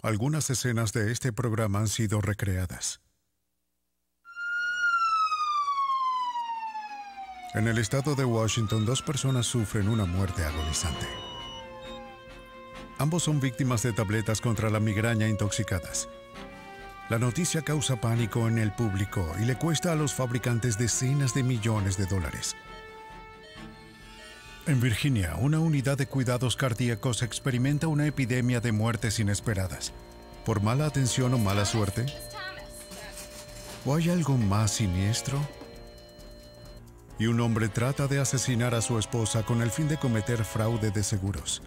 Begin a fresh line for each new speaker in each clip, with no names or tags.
Algunas escenas de este programa han sido recreadas. En el estado de Washington, 2 personas sufren una muerte agonizante. Ambos son víctimas de tabletas contra la migraña intoxicadas. La noticia causa pánico en el público y le cuesta a los fabricantes decenas de millones de dólares. En Virginia, una unidad de cuidados cardíacos experimenta una epidemia de muertes inesperadas. ¿Por mala atención o mala suerte? ¿O hay algo más siniestro? Y un hombre trata de asesinar a su esposa con el fin de cometer fraude de seguros.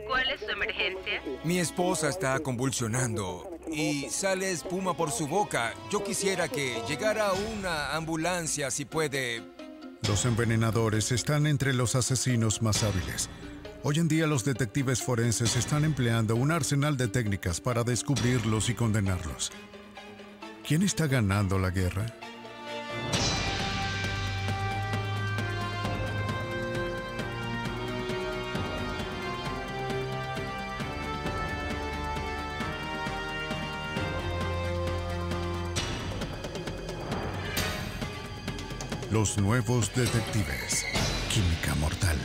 ¿Cuál es su emergencia?
Mi esposa está convulsionando y sale espuma por su boca. Yo quisiera que llegara una ambulancia, si puede.
Los envenenadores están entre los asesinos más hábiles. Hoy en día los detectives forenses están empleando un arsenal de técnicas para descubrirlos y condenarlos. ¿Quién está ganando la guerra? Los nuevos detectives. Química mortal.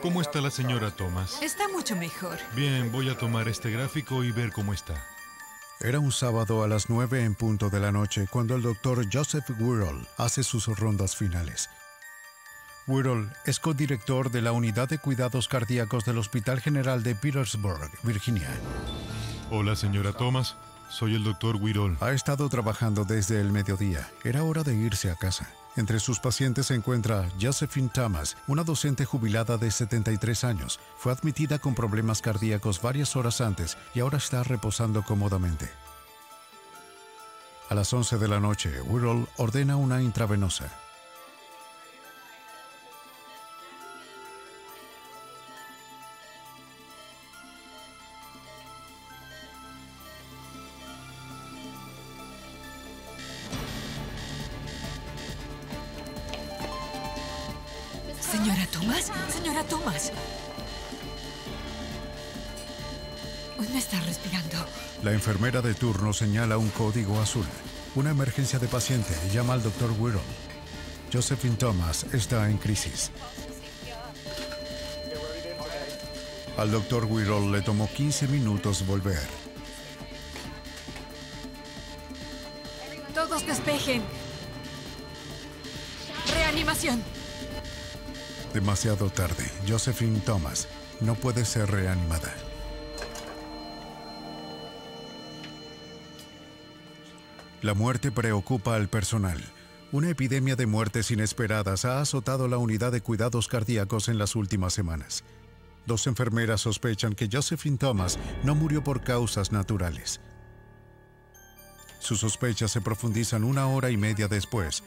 ¿Cómo está la señora Thomas?
Está mucho mejor.
Bien, voy a tomar este gráfico y ver cómo está.
Era un sábado a las 9 en punto de la noche cuando el doctor Joseph Wirral hace sus rondas finales. Wirral es codirector de la Unidad de Cuidados Cardíacos del Hospital General de Petersburg, Virginia.
Hola, señora Thomas. Soy el doctor Wirral.
Ha estado trabajando desde el mediodía. Era hora de irse a casa. Entre sus pacientes se encuentra Josephine Thomas, una docente jubilada de 73 años. Fue admitida con problemas cardíacos varias horas antes y ahora está reposando cómodamente. A las 11 de la noche, Wirral ordena una intravenosa.
Señora Thomas, señora Thomas. No está respirando.
La enfermera de turno señala un código azul. Una emergencia de paciente. Llama al doctor Wirral. Josephine Thomas está en crisis. Al doctor Wirral le tomó 15 minutos volver.
Todos despejen. Reanimación.
Demasiado tarde. Josephine Thomas no puede ser reanimada. La muerte preocupa al personal. Una epidemia de muertes inesperadas ha azotado la unidad de cuidados cardíacos en las últimas semanas. 2 enfermeras sospechan que Josephine Thomas no murió por causas naturales. Sus sospechas se profundizan 1 hora y media después,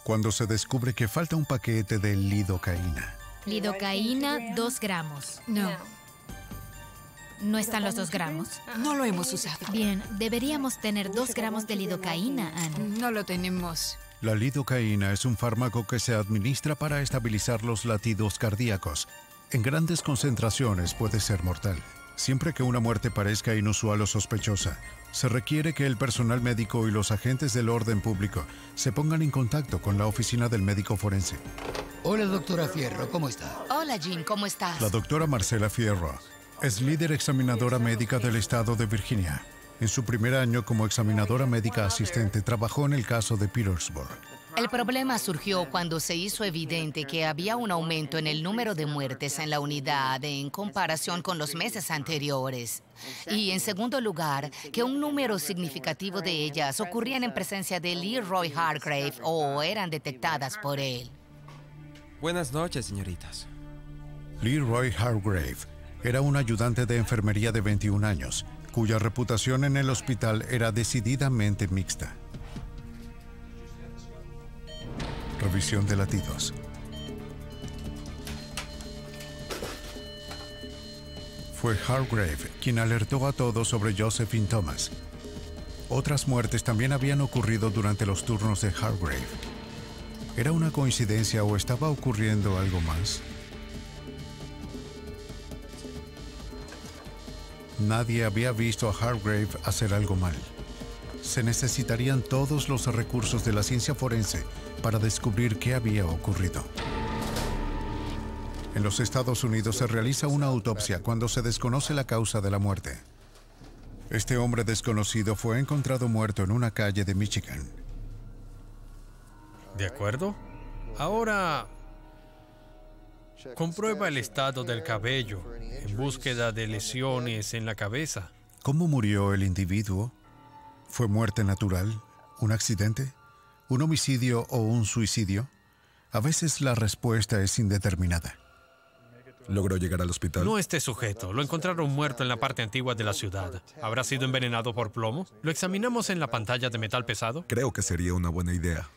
cuando se descubre que falta un paquete de lidocaína.
Lidocaína, 2 gramos.
No,
¿No están los 2 gramos?
no lo hemos usado.
Bien, deberíamos tener 2 gramos de lidocaína, Anne.
No lo tenemos.
La lidocaína es un fármaco que se administra para estabilizar los latidos cardíacos. En grandes concentraciones puede ser mortal. Siempre que una muerte parezca inusual o sospechosa, se requiere que el personal médico y los agentes del orden público se pongan en contacto con la oficina del médico forense.
Hola, doctora Fierro, ¿cómo está?
Hola, Jim, ¿cómo estás?
La doctora Marcela Fierro es líder examinadora médica del estado de Virginia. En su primer año como examinadora médica asistente, trabajó en el caso de Petersburg.
El problema surgió cuando se hizo evidente que había un aumento en el número de muertes en la unidad en comparación con los meses anteriores. Y en segundo lugar, que un número significativo de ellas ocurrían en presencia de Leroy Hargrave o eran detectadas por él.
Buenas noches, señoritas.
Leroy Hargrave era un ayudante de enfermería de 21 años, cuya reputación en el hospital era decididamente mixta. Revisión de latidos. Fue Hargrave quien alertó a todos sobre Josephine Thomas. Otras muertes también habían ocurrido durante los turnos de Hargrave. ¿Era una coincidencia o estaba ocurriendo algo más? Nadie había visto a Hargrave hacer algo mal. Se necesitarían todos los recursos de la ciencia forense para descubrir qué había ocurrido. En los Estados Unidos se realiza una autopsia cuando se desconoce la causa de la muerte. Este hombre desconocido fue encontrado muerto en una calle de Michigan.
¿De acuerdo? Ahora, comprueba el estado del cabello en búsqueda de lesiones en la cabeza.
¿Cómo murió el individuo? ¿Fue muerte natural? ¿Un accidente? ¿Un homicidio o un suicidio? A veces la respuesta es indeterminada.
¿Logró llegar al hospital?
No este sujeto. Lo encontraron muerto en la parte antigua de la ciudad. ¿Habrá sido envenenado por plomo? ¿Lo examinamos en la pantalla de metal pesado?
Creo que sería una buena idea.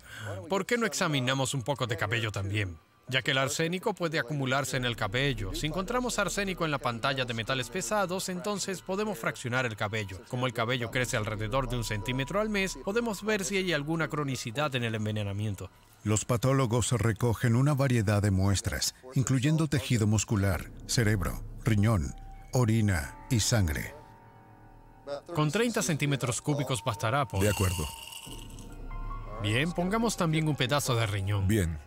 ¿Por qué no examinamos un poco de cabello también? Ya que el arsénico puede acumularse en el cabello. Si encontramos arsénico en la pantalla de metales pesados, entonces podemos fraccionar el cabello. Como el cabello crece alrededor de 1 centímetro al mes, podemos ver si hay alguna cronicidad en el envenenamiento.
Los patólogos recogen una variedad de muestras, incluyendo tejido muscular, cerebro, riñón, orina y sangre.
Con 30 centímetros cúbicos bastará, Paul.
De acuerdo.
Bien, pongamos también un pedazo de riñón.
Bien.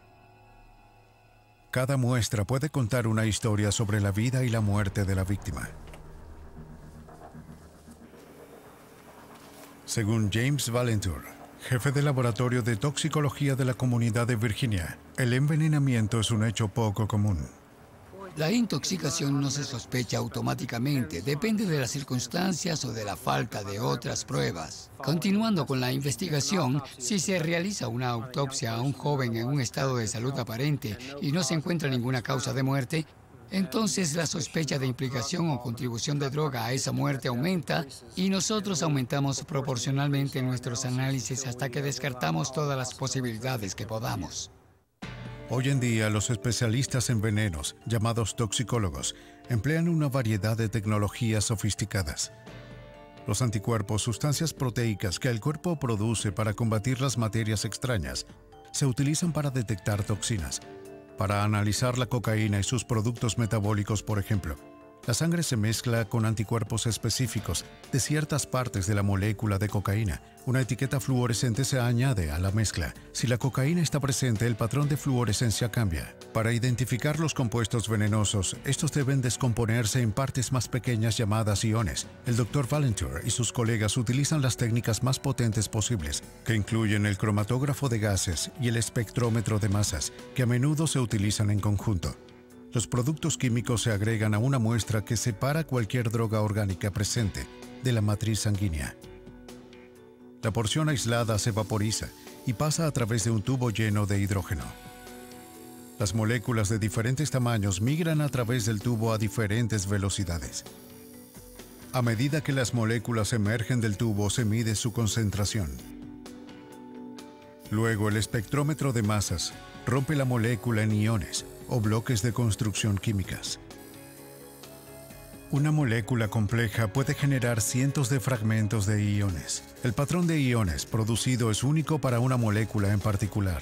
Cada muestra puede contar una historia sobre la vida y la muerte de la víctima. Según James Valentour, jefe de laboratorio de toxicología de la comunidad de Virginia, el envenenamiento es un hecho poco común.
La intoxicación no se sospecha automáticamente, depende de las circunstancias o de la falta de otras pruebas. Continuando con la investigación, si se realiza una autopsia a un joven en un estado de salud aparente y no se encuentra ninguna causa de muerte, entonces la sospecha de implicación o contribución de droga a esa muerte aumenta y nosotros aumentamos proporcionalmente nuestros análisis hasta que descartamos todas las posibilidades que podamos.
Hoy en día, los especialistas en venenos, llamados toxicólogos, emplean una variedad de tecnologías sofisticadas. Los anticuerpos, sustancias proteicas que el cuerpo produce para combatir las materias extrañas, se utilizan para detectar toxinas. Para analizar la cocaína y sus productos metabólicos, por ejemplo, la sangre se mezcla con anticuerpos específicos de ciertas partes de la molécula de cocaína. Una etiqueta fluorescente se añade a la mezcla. Si la cocaína está presente, el patrón de fluorescencia cambia. Para identificar los compuestos venenosos, estos deben descomponerse en partes más pequeñas llamadas iones. El Dr. Valentour y sus colegas utilizan las técnicas más potentes posibles, que incluyen el cromatógrafo de gases y el espectrómetro de masas, que a menudo se utilizan en conjunto. Los productos químicos se agregan a una muestra que separa cualquier droga orgánica presente de la matriz sanguínea. La porción aislada se vaporiza y pasa a través de un tubo lleno de hidrógeno. Las moléculas de diferentes tamaños migran a través del tubo a diferentes velocidades. A medida que las moléculas emergen del tubo, se mide su concentración. Luego, el espectrómetro de masas rompe la molécula en iones o bloques de construcción químicas. Una molécula compleja puede generar cientos de fragmentos de iones. El patrón de iones producido es único para una molécula en particular.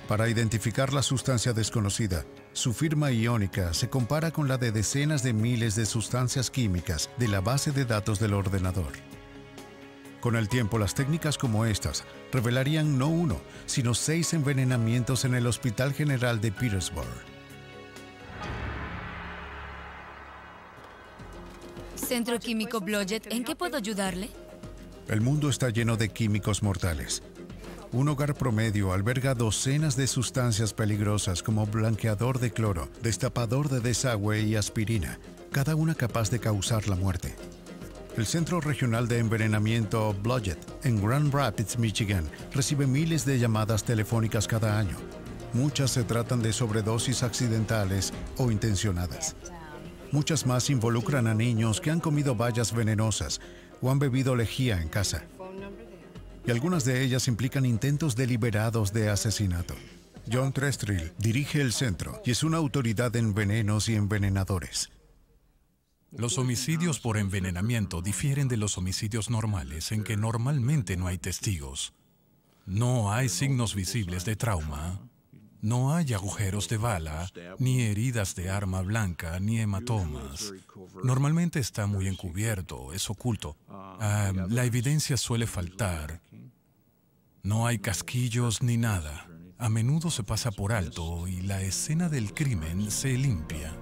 Para identificar la sustancia desconocida, su firma iónica se compara con la de decenas de miles de sustancias químicas de la base de datos del ordenador. Con el tiempo, las técnicas como estas revelarían no 1, sino 6 envenenamientos en el Hospital General de Petersburg.
Centro Químico Blodgett, ¿en qué puedo ayudarle?
El mundo está lleno de químicos mortales. Un hogar promedio alberga docenas de sustancias peligrosas como blanqueador de cloro, destapador de desagüe y aspirina, cada una capaz de causar la muerte. El Centro Regional de Envenenamiento Blodgett, en Grand Rapids, Michigan, recibe miles de llamadas telefónicas cada año. Muchas se tratan de sobredosis accidentales o intencionadas. Muchas más involucran a niños que han comido bayas venenosas o han bebido lejía en casa. Y algunas de ellas implican intentos deliberados de asesinato. John Trestrill dirige el centro y es una autoridad en venenos y envenenadores.
Los homicidios por envenenamiento difieren de los homicidios normales en que normalmente no hay testigos. No hay signos visibles de trauma. No hay agujeros de bala, ni heridas de arma blanca, ni hematomas. Normalmente está muy encubierto, es oculto. La evidencia suele faltar. No hay casquillos ni nada. A menudo se pasa por alto y la escena del crimen se limpia.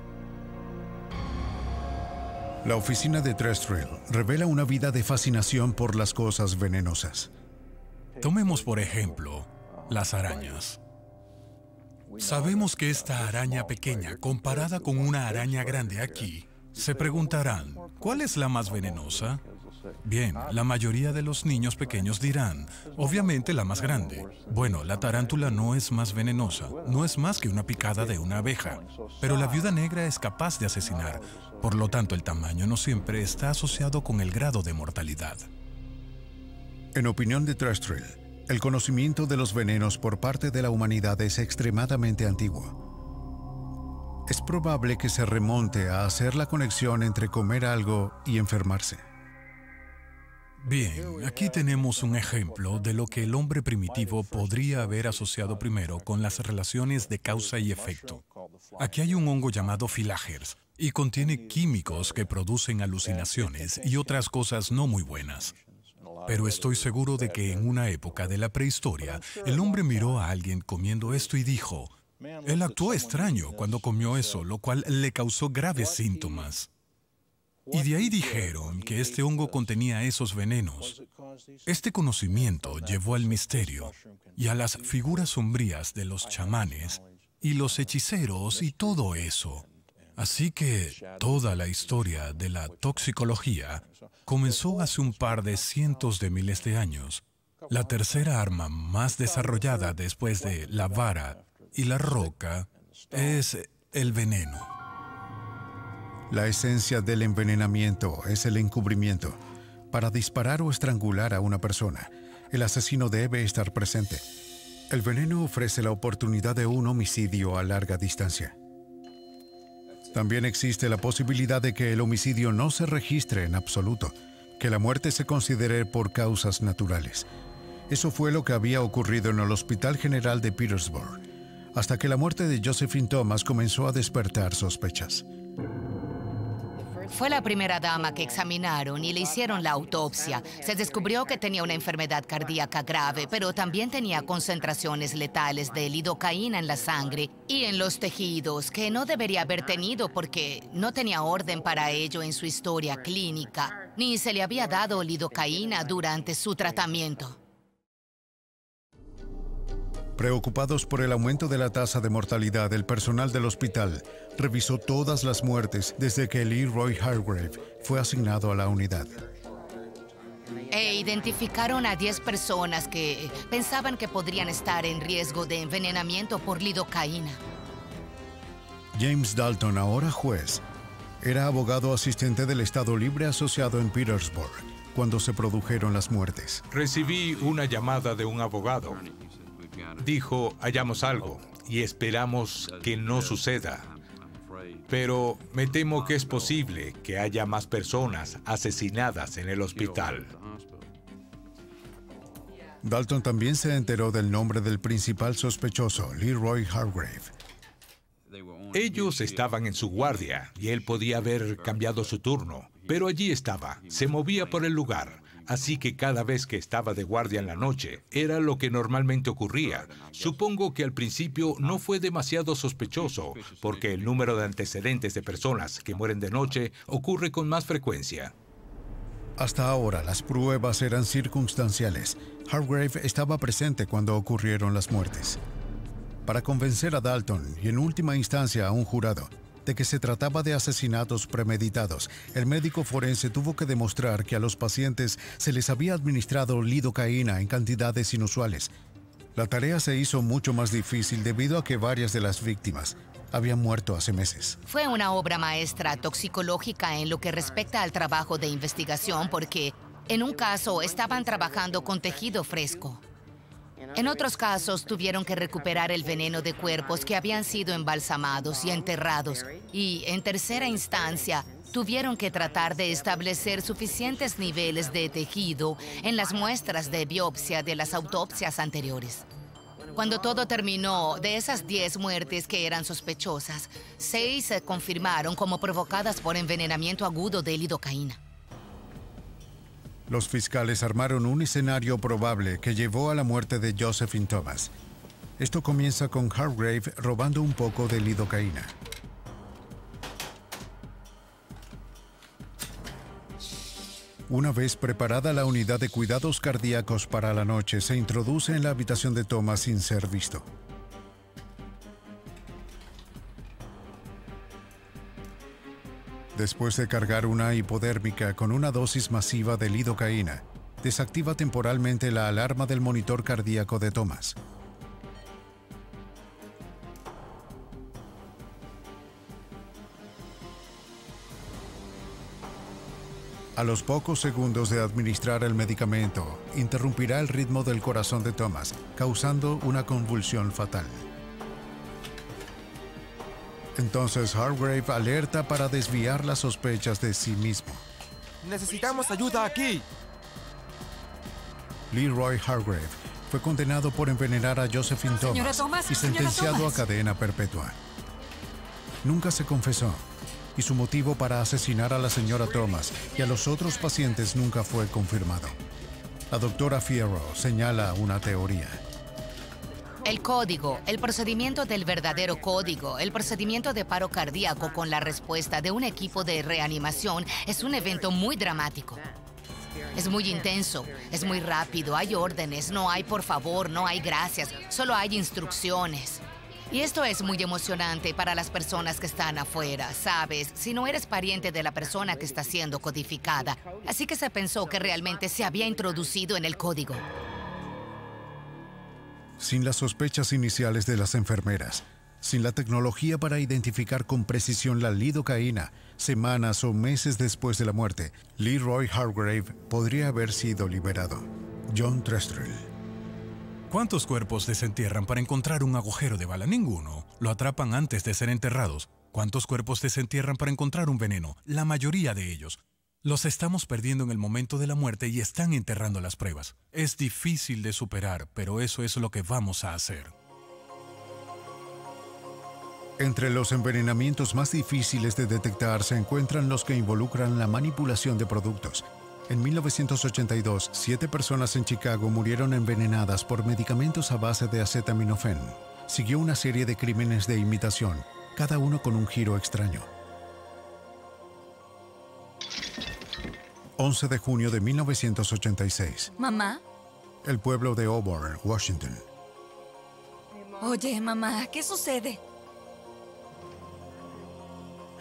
La oficina de Trestrill revela una vida de fascinación por las cosas venenosas.
Tomemos por ejemplo las arañas. Sabemos que esta araña pequeña, comparada con una araña grande aquí, se preguntarán, ¿cuál es la más venenosa? Bien, la mayoría de los niños pequeños dirán, obviamente la más grande. Bueno, la tarántula no es más venenosa, no es más que una picada de una abeja. Pero la viuda negra es capaz de asesinar, por lo tanto el tamaño no siempre está asociado con el grado de mortalidad.
En opinión de Trestrill, el conocimiento de los venenos por parte de la humanidad es extremadamente antiguo. Es probable que se remonte a hacer la conexión entre comer algo y enfermarse.
Bien, aquí tenemos un ejemplo de lo que el hombre primitivo podría haber asociado primero con las relaciones de causa y efecto. Aquí hay un hongo llamado Phylagers y contiene químicos que producen alucinaciones y otras cosas no muy buenas. Pero estoy seguro de que en una época de la prehistoria, el hombre miró a alguien comiendo esto y dijo, él actuó extraño cuando comió eso, lo cual le causó graves síntomas. Y de ahí dijeron que este hongo contenía esos venenos. Este conocimiento llevó al misterio y a las figuras sombrías de los chamanes y los hechiceros y todo eso. Así que toda la historia de la toxicología comenzó hace un par de cientos de miles de años. La tercera arma más desarrollada después de la vara y la roca es el veneno.
La esencia del envenenamiento es el encubrimiento. Para disparar o estrangular a una persona, el asesino debe estar presente. El veneno ofrece la oportunidad de un homicidio a larga distancia. También existe la posibilidad de que el homicidio no se registre en absoluto, que la muerte se considere por causas naturales. Eso fue lo que había ocurrido en el Hospital General de Petersburg, hasta que la muerte de Josephine Thomas comenzó a despertar sospechas.
Fue la primera dama que examinaron y le hicieron la autopsia. Se descubrió que tenía una enfermedad cardíaca grave, pero también tenía concentraciones letales de lidocaína en la sangre y en los tejidos, que no debería haber tenido porque no tenía orden para ello en su historia clínica, ni se le había dado lidocaína durante su tratamiento.
Preocupados por el aumento de la tasa de mortalidad, el personal del hospital revisó todas las muertes desde que Leroy Hargrave fue asignado a la unidad.
E identificaron a 10 personas que pensaban que podrían estar en riesgo de envenenamiento por lidocaína.
James Dalton, ahora juez, era abogado asistente del Estado Libre asociado en Petersburg cuando se produjeron las muertes.
Recibí una llamada de un abogado. Dijo, hallamos algo y esperamos que no suceda. Pero me temo que es posible que haya más personas asesinadas en el hospital.
Dalton también se enteró del nombre del principal sospechoso, Leroy Hargrave.
Ellos estaban en su guardia y él podía haber cambiado su turno, pero allí estaba, se movía por el lugar. Así que cada vez que estaba de guardia en la noche, era lo que normalmente ocurría. Supongo que al principio no fue demasiado sospechoso, porque el número de antecedentes de personas que mueren de noche ocurre con más frecuencia.
Hasta ahora, las pruebas eran circunstanciales. Hargrave estaba presente cuando ocurrieron las muertes. Para convencer a Dalton, y en última instancia a un jurado, de que se trataba de asesinatos premeditados, el médico forense tuvo que demostrar que a los pacientes se les había administrado lidocaína en cantidades inusuales. La tarea se hizo mucho más difícil debido a que varias de las víctimas habían muerto hace meses.
Fue una obra maestra toxicológica en lo que respecta al trabajo de investigación porque, en un caso, estaban trabajando con tejido fresco. En otros casos, tuvieron que recuperar el veneno de cuerpos que habían sido embalsamados y enterrados. Y, en tercera instancia, tuvieron que tratar de establecer suficientes niveles de tejido en las muestras de biopsia de las autopsias anteriores. Cuando todo terminó, de esas 10 muertes que eran sospechosas, 6 se confirmaron como provocadas por envenenamiento agudo de lidocaína.
Los fiscales armaron un escenario probable que llevó a la muerte de Josephine Thomas. Esto comienza con Hargrave robando un poco de lidocaína. Una vez preparada la unidad de cuidados cardíacos para la noche, se introduce en la habitación de Thomas sin ser visto. Después de cargar una hipodérmica con una dosis masiva de lidocaína, desactiva temporalmente la alarma del monitor cardíaco de Thomas. A los pocos segundos de administrar el medicamento, interrumpirá el ritmo del corazón de Thomas, causando una convulsión fatal. Entonces Hargrave alerta para desviar las sospechas de sí mismo.
¡Necesitamos ayuda aquí!
Leroy Hargrave fue condenado por envenenar a Josephine Thomas y sentenciado a cadena perpetua. Nunca se confesó, y su motivo para asesinar a la señora Thomas y a los otros pacientes nunca fue confirmado. La doctora Fierro señala una teoría.
El código, el procedimiento del verdadero código, el procedimiento de paro cardíaco con la respuesta de un equipo de reanimación es un evento muy dramático. Es muy intenso, es muy rápido, hay órdenes, no hay por favor, no hay gracias, solo hay instrucciones. Y esto es muy emocionante para las personas que están afuera, ¿sabes? Si no eres pariente de la persona que está siendo codificada. Así que se pensó que realmente se había introducido en el código.
Sin las sospechas iniciales de las enfermeras, sin la tecnología para identificar con precisión la lidocaína, semanas o meses después de la muerte, Leroy Hargrave podría haber sido liberado. John Trestrell.
¿Cuántos cuerpos desentierran para encontrar un agujero de bala? Ninguno. Lo atrapan antes de ser enterrados. ¿Cuántos cuerpos desentierran para encontrar un veneno? La mayoría de ellos. Los estamos perdiendo en el momento de la muerte y están enterrando las pruebas. Es difícil de superar, pero eso es lo que vamos a hacer.
Entre los envenenamientos más difíciles de detectar se encuentran los que involucran la manipulación de productos. En 1982, 7 personas en Chicago murieron envenenadas por medicamentos a base de acetaminofén. Siguió una serie de crímenes de imitación, cada uno con un giro extraño. 11 de junio de 1986.
¿Mamá?
El pueblo de Auburn, Washington.
Oye, mamá, ¿qué sucede?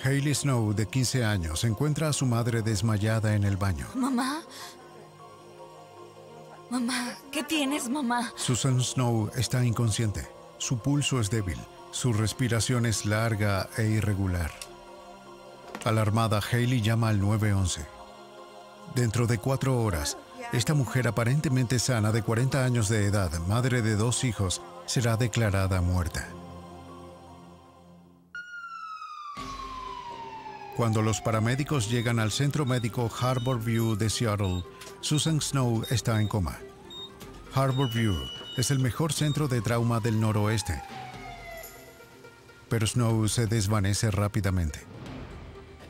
Hailey Snow, de 15 años, encuentra a su madre desmayada en el baño.
¿Mamá? Mamá, ¿qué tienes, mamá?
Susan Snow está inconsciente. Su pulso es débil. Su respiración es larga e irregular. Alarmada, Hailey llama al 911. Dentro de 4 horas, esta mujer aparentemente sana de 40 años de edad, madre de 2 hijos, será declarada muerta. Cuando los paramédicos llegan al centro médico Harborview de Seattle, Susan Snow está en coma. Harborview es el mejor centro de trauma del noroeste. Pero Snow se desvanece rápidamente.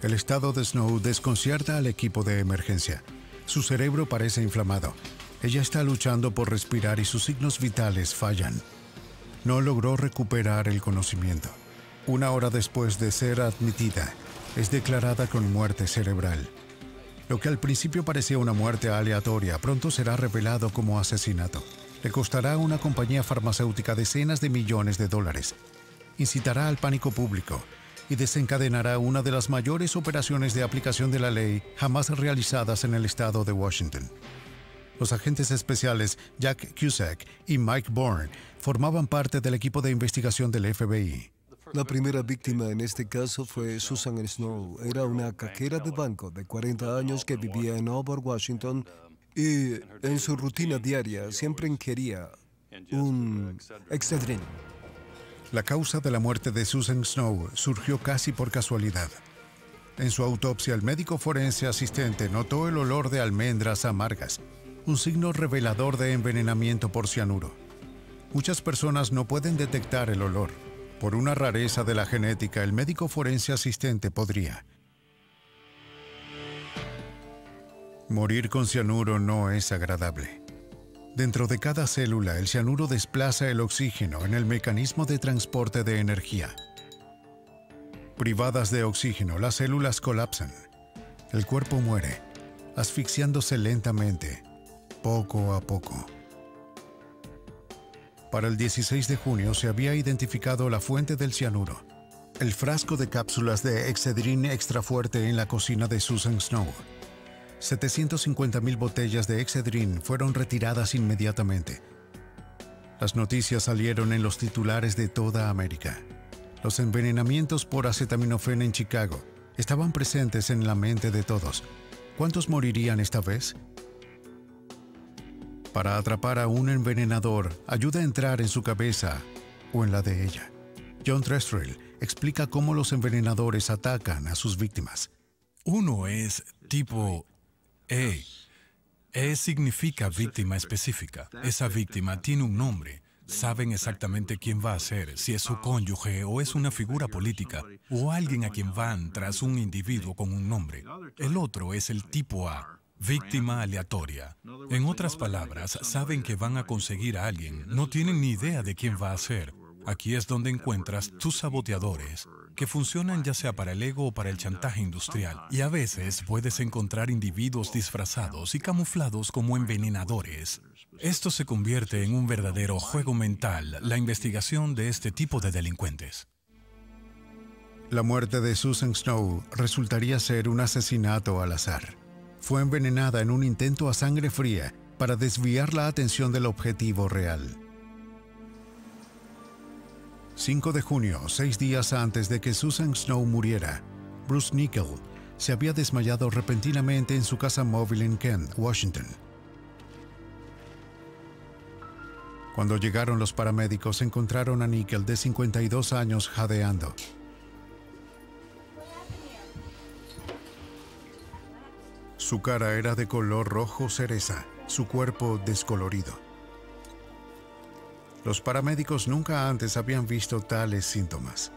El estado de Snow desconcierta al equipo de emergencia. Su cerebro parece inflamado. Ella está luchando por respirar y sus signos vitales fallan. No logró recuperar el conocimiento. 1 hora después de ser admitida, es declarada con muerte cerebral. Lo que al principio parecía una muerte aleatoria, pronto será revelado como asesinato. Le costará a una compañía farmacéutica decenas de millones de dólares. Incitará al pánico público y desencadenará una de las mayores operaciones de aplicación de la ley jamás realizadas en el estado de Washington. Los agentes especiales Jack Cusack y Mike Bourne formaban parte del equipo de investigación del FBI.
La primera víctima en este caso fue Susan Snow. Era una cajera de banco de 40 años que vivía en Auburn, Washington, y en su rutina diaria siempre ingería un Excedrin.
La causa de la muerte de Susan Snow surgió casi por casualidad. En su autopsia, el médico forense asistente notó el olor de almendras amargas, un signo revelador de envenenamiento por cianuro. Muchas personas no pueden detectar el olor. Por una rareza de la genética, el médico forense asistente podría. Morir con cianuro no es agradable. Dentro de cada célula, el cianuro desplaza el oxígeno en el mecanismo de transporte de energía. Privadas de oxígeno, las células colapsan. El cuerpo muere, asfixiándose lentamente, poco a poco. Para el 16 de junio se había identificado la fuente del cianuro, el frasco de cápsulas de Excedrin extra fuerte en la cocina de Susan Snow. 750,000 botellas de Excedrin fueron retiradas inmediatamente. Las noticias salieron en los titulares de toda América. Los envenenamientos por acetaminofén en Chicago estaban presentes en la mente de todos. ¿Cuántos morirían esta vez? Para atrapar a un envenenador, ayuda a entrar en su cabeza o en la de ella. John Trestrell explica cómo los envenenadores atacan a sus víctimas.
Uno es tipo E. E significa víctima específica. Esa víctima tiene un nombre. Saben exactamente quién va a ser, si es su cónyuge o es una figura política o alguien a quien van tras un individuo con un nombre. El otro es el tipo A. Víctima aleatoria. En otras palabras, saben que van a conseguir a alguien, no tienen ni idea de quién va a ser. Aquí es donde encuentras tus saboteadores, que funcionan ya sea para el ego o para el chantaje industrial. Y a veces puedes encontrar individuos disfrazados y camuflados como envenenadores. Esto se convierte en un verdadero juego mental, la investigación de este tipo de delincuentes.
La muerte de Susan Snow resultaría ser un asesinato al azar. Fue envenenada en un intento a sangre fría para desviar la atención del objetivo real. 5 de junio, 6 días antes de que Susan Snow muriera, Bruce Nickel se había desmayado repentinamente en su casa móvil en Kent, Washington. Cuando llegaron los paramédicos, encontraron a Nickel de 52 años jadeando. Su cara era de color rojo cereza, su cuerpo descolorido. Los paramédicos nunca antes habían visto tales síntomas.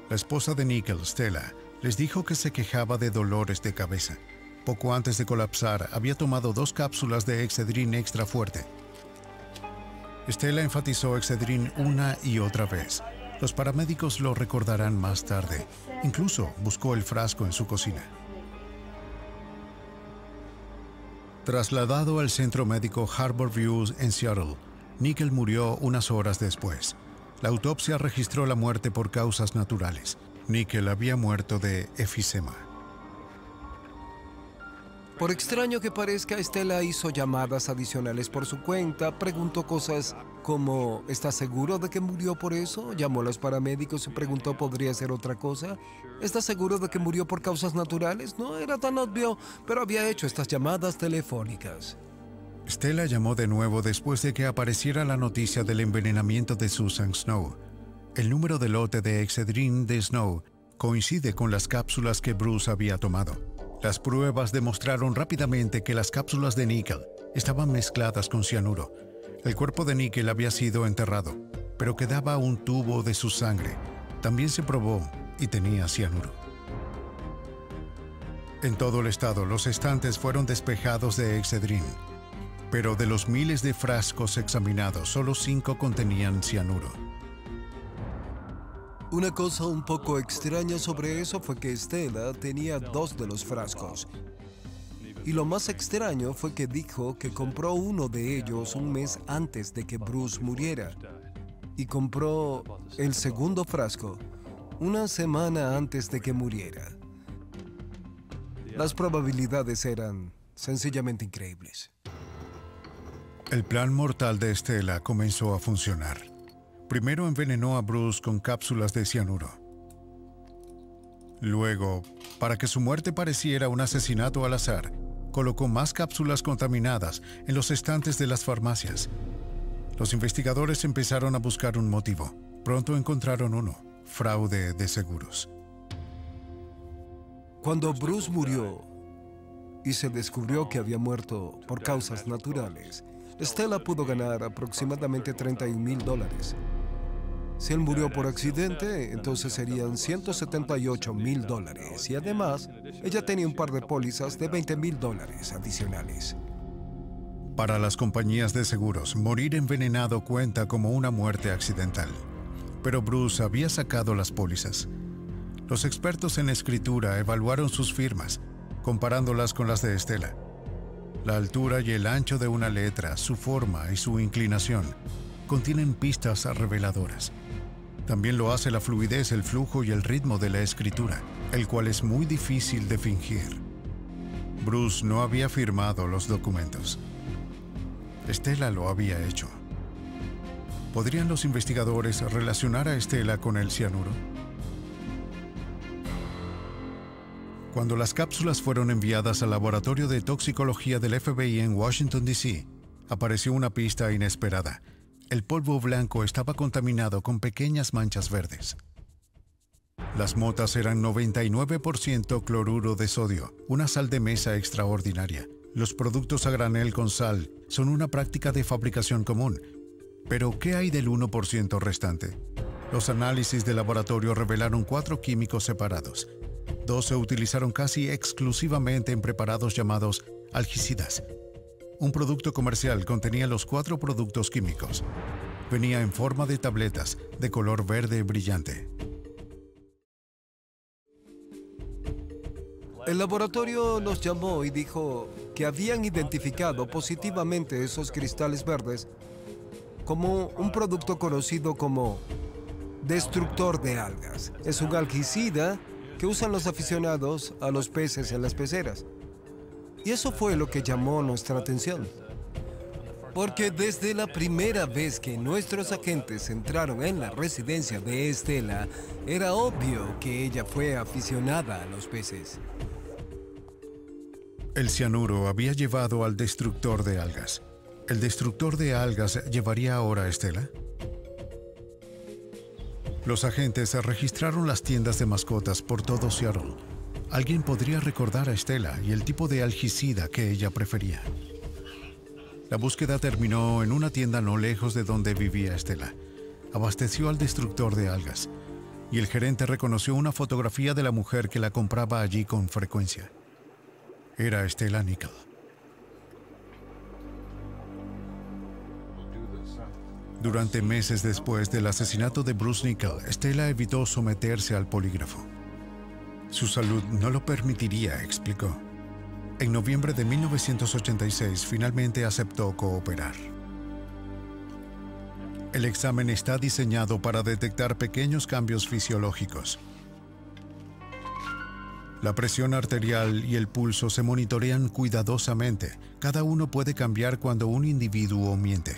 La esposa de Nickel, Stella, les dijo que se quejaba de dolores de cabeza. Poco antes de colapsar, había tomado 2 cápsulas de Excedrin extra fuerte. Stella enfatizó Excedrin una y otra vez. Los paramédicos lo recordarán más tarde. Incluso buscó el frasco en su cocina. Trasladado al centro médico Harborview en Seattle, Nickel murió unas horas después. La autopsia registró la muerte por causas naturales. Nickel había muerto de efisema.
Por extraño que parezca, Stella hizo llamadas adicionales por su cuenta, preguntó cosas como ¿estás seguro de que murió por eso? Llamó a los paramédicos y preguntó ¿podría ser otra cosa? ¿Estás seguro de que murió por causas naturales? No era tan obvio, pero había hecho estas llamadas telefónicas.
Stella llamó de nuevo después de que apareciera la noticia del envenenamiento de Susan Snow. El número de lote de Excedrin de Snow coincide con las cápsulas que Bruce había tomado. Las pruebas demostraron rápidamente que las cápsulas de Nickel estaban mezcladas con cianuro. El cuerpo de Nickel había sido enterrado, pero quedaba un tubo de su sangre. También se probó y tenía cianuro. En todo el estado, los estantes fueron despejados de Excedrin, pero de los miles de frascos examinados, solo 5 contenían cianuro.
Una cosa un poco extraña sobre eso fue que Stella tenía 2 de los frascos. Y lo más extraño fue que dijo que compró uno de ellos un mes antes de que Bruce muriera. Y compró el segundo frasco una semana antes de que muriera. Las probabilidades eran sencillamente increíbles.
El plan mortal de Stella comenzó a funcionar. Primero envenenó a Bruce con cápsulas de cianuro. Luego, para que su muerte pareciera un asesinato al azar, colocó más cápsulas contaminadas en los estantes de las farmacias. Los investigadores empezaron a buscar un motivo. Pronto encontraron uno: fraude de seguros.
Cuando Bruce murió y se descubrió que había muerto por causas naturales, Stella pudo ganar aproximadamente $31,000. Si él murió por accidente, entonces serían $178,000. Y además, ella tenía un par de pólizas de $20,000 adicionales.
Para las compañías de seguros, morir envenenado cuenta como una muerte accidental. Pero Bruce había sacado las pólizas. Los expertos en escritura evaluaron sus firmas, comparándolas con las de Stella. La altura y el ancho de una letra, su forma y su inclinación contienen pistas reveladoras. También lo hace la fluidez, el flujo y el ritmo de la escritura, el cual es muy difícil de fingir. Bruce no había firmado los documentos. Stella lo había hecho. ¿Podrían los investigadores relacionar a Stella con el cianuro? Cuando las cápsulas fueron enviadas al laboratorio de toxicología del FBI en Washington, D.C., apareció una pista inesperada. El polvo blanco estaba contaminado con pequeñas manchas verdes. Las motas eran 99% cloruro de sodio, una sal de mesa extraordinaria. Los productos a granel con sal son una práctica de fabricación común. Pero, ¿qué hay del 1% restante? Los análisis de laboratorio revelaron 4 químicos separados. 2 se utilizaron casi exclusivamente en preparados llamados algicidas. Un producto comercial contenía los 4 productos químicos. Venía en forma de tabletas de color verde brillante.
El laboratorio nos llamó y dijo que habían identificado positivamente esos cristales verdes como un producto conocido como destructor de algas. Es un algicida que usan los aficionados a los peces en las peceras. Y eso fue lo que llamó nuestra atención. Porque desde la primera vez que nuestros agentes entraron en la residencia de Stella, era obvio que ella fue aficionada a los peces.
El cianuro había llevado al destructor de algas. ¿El destructor de algas llevaría ahora a Stella? Los agentes registraron las tiendas de mascotas por todo Seattle. Alguien podría recordar a Stella y el tipo de algicida que ella prefería. La búsqueda terminó en una tienda no lejos de donde vivía Stella. Abasteció al destructor de algas y el gerente reconoció una fotografía de la mujer que la compraba allí con frecuencia. Era Stella Nickell. Durante meses después del asesinato de Bruce Nickell, Stella evitó someterse al polígrafo. Su salud no lo permitiría, explicó. En noviembre de 1986, finalmente aceptó cooperar. El examen está diseñado para detectar pequeños cambios fisiológicos. La presión arterial y el pulso se monitorean cuidadosamente. Cada uno puede cambiar cuando un individuo miente.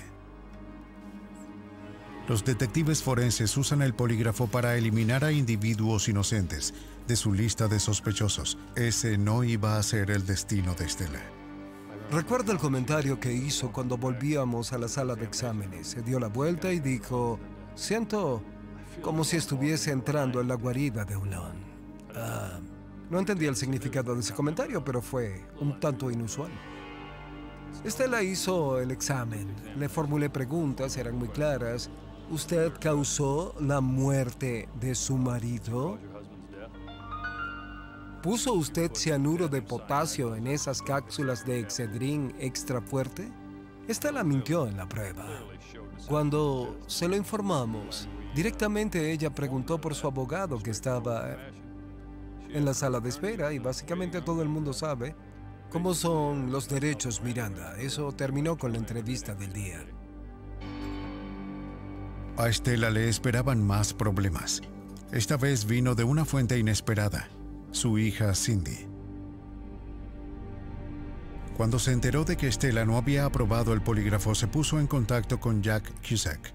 Los detectives forenses usan el polígrafo para eliminar a individuos inocentes de su lista de sospechosos. Ese no iba a ser el destino de Stella.
Recuerda el comentario que hizo cuando volvíamos a la sala de exámenes. Se dio la vuelta y dijo: siento como si estuviese entrando en la guarida de un león. No entendí el significado de ese comentario, pero fue un tanto inusual. Stella hizo el examen. Le formulé preguntas, eran muy claras. ¿Usted causó la muerte de su marido? ¿Puso usted cianuro de potasio en esas cápsulas de Excedrin extra fuerte? Stella mintió en la prueba. Cuando se lo informamos, directamente ella preguntó por su abogado que estaba en la sala de espera y básicamente todo el mundo sabe cómo son los derechos Miranda. Eso terminó con la entrevista del día.
A Stella le esperaban más problemas. Esta vez vino de una fuente inesperada, su hija Cindy. Cuando se enteró de que Stella no había aprobado el polígrafo, se puso en contacto con Jack Cusack.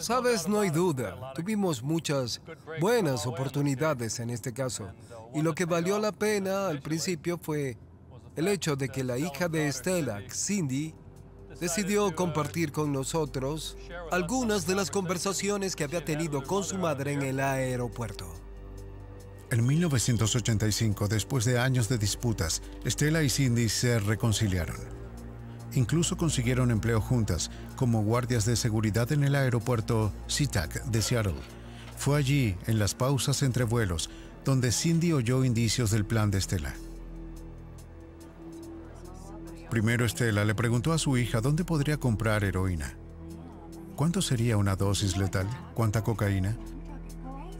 Sabes, no hay duda. Tuvimos muchas buenas oportunidades en este caso. Y lo que valió la pena al principio fue el hecho de que la hija de Stella, Cindy, decidió compartir con nosotros algunas de las conversaciones que había tenido con su madre en el aeropuerto.
En 1985, después de años de disputas, Stella y Cindy se reconciliaron. Incluso consiguieron empleo juntas como guardias de seguridad en el aeropuerto SeaTac de Seattle. Fue allí, en las pausas entre vuelos, donde Cindy oyó indicios del plan de Stella. Primero Stella le preguntó a su hija dónde podría comprar heroína. ¿Cuánto sería una dosis letal? ¿Cuánta cocaína?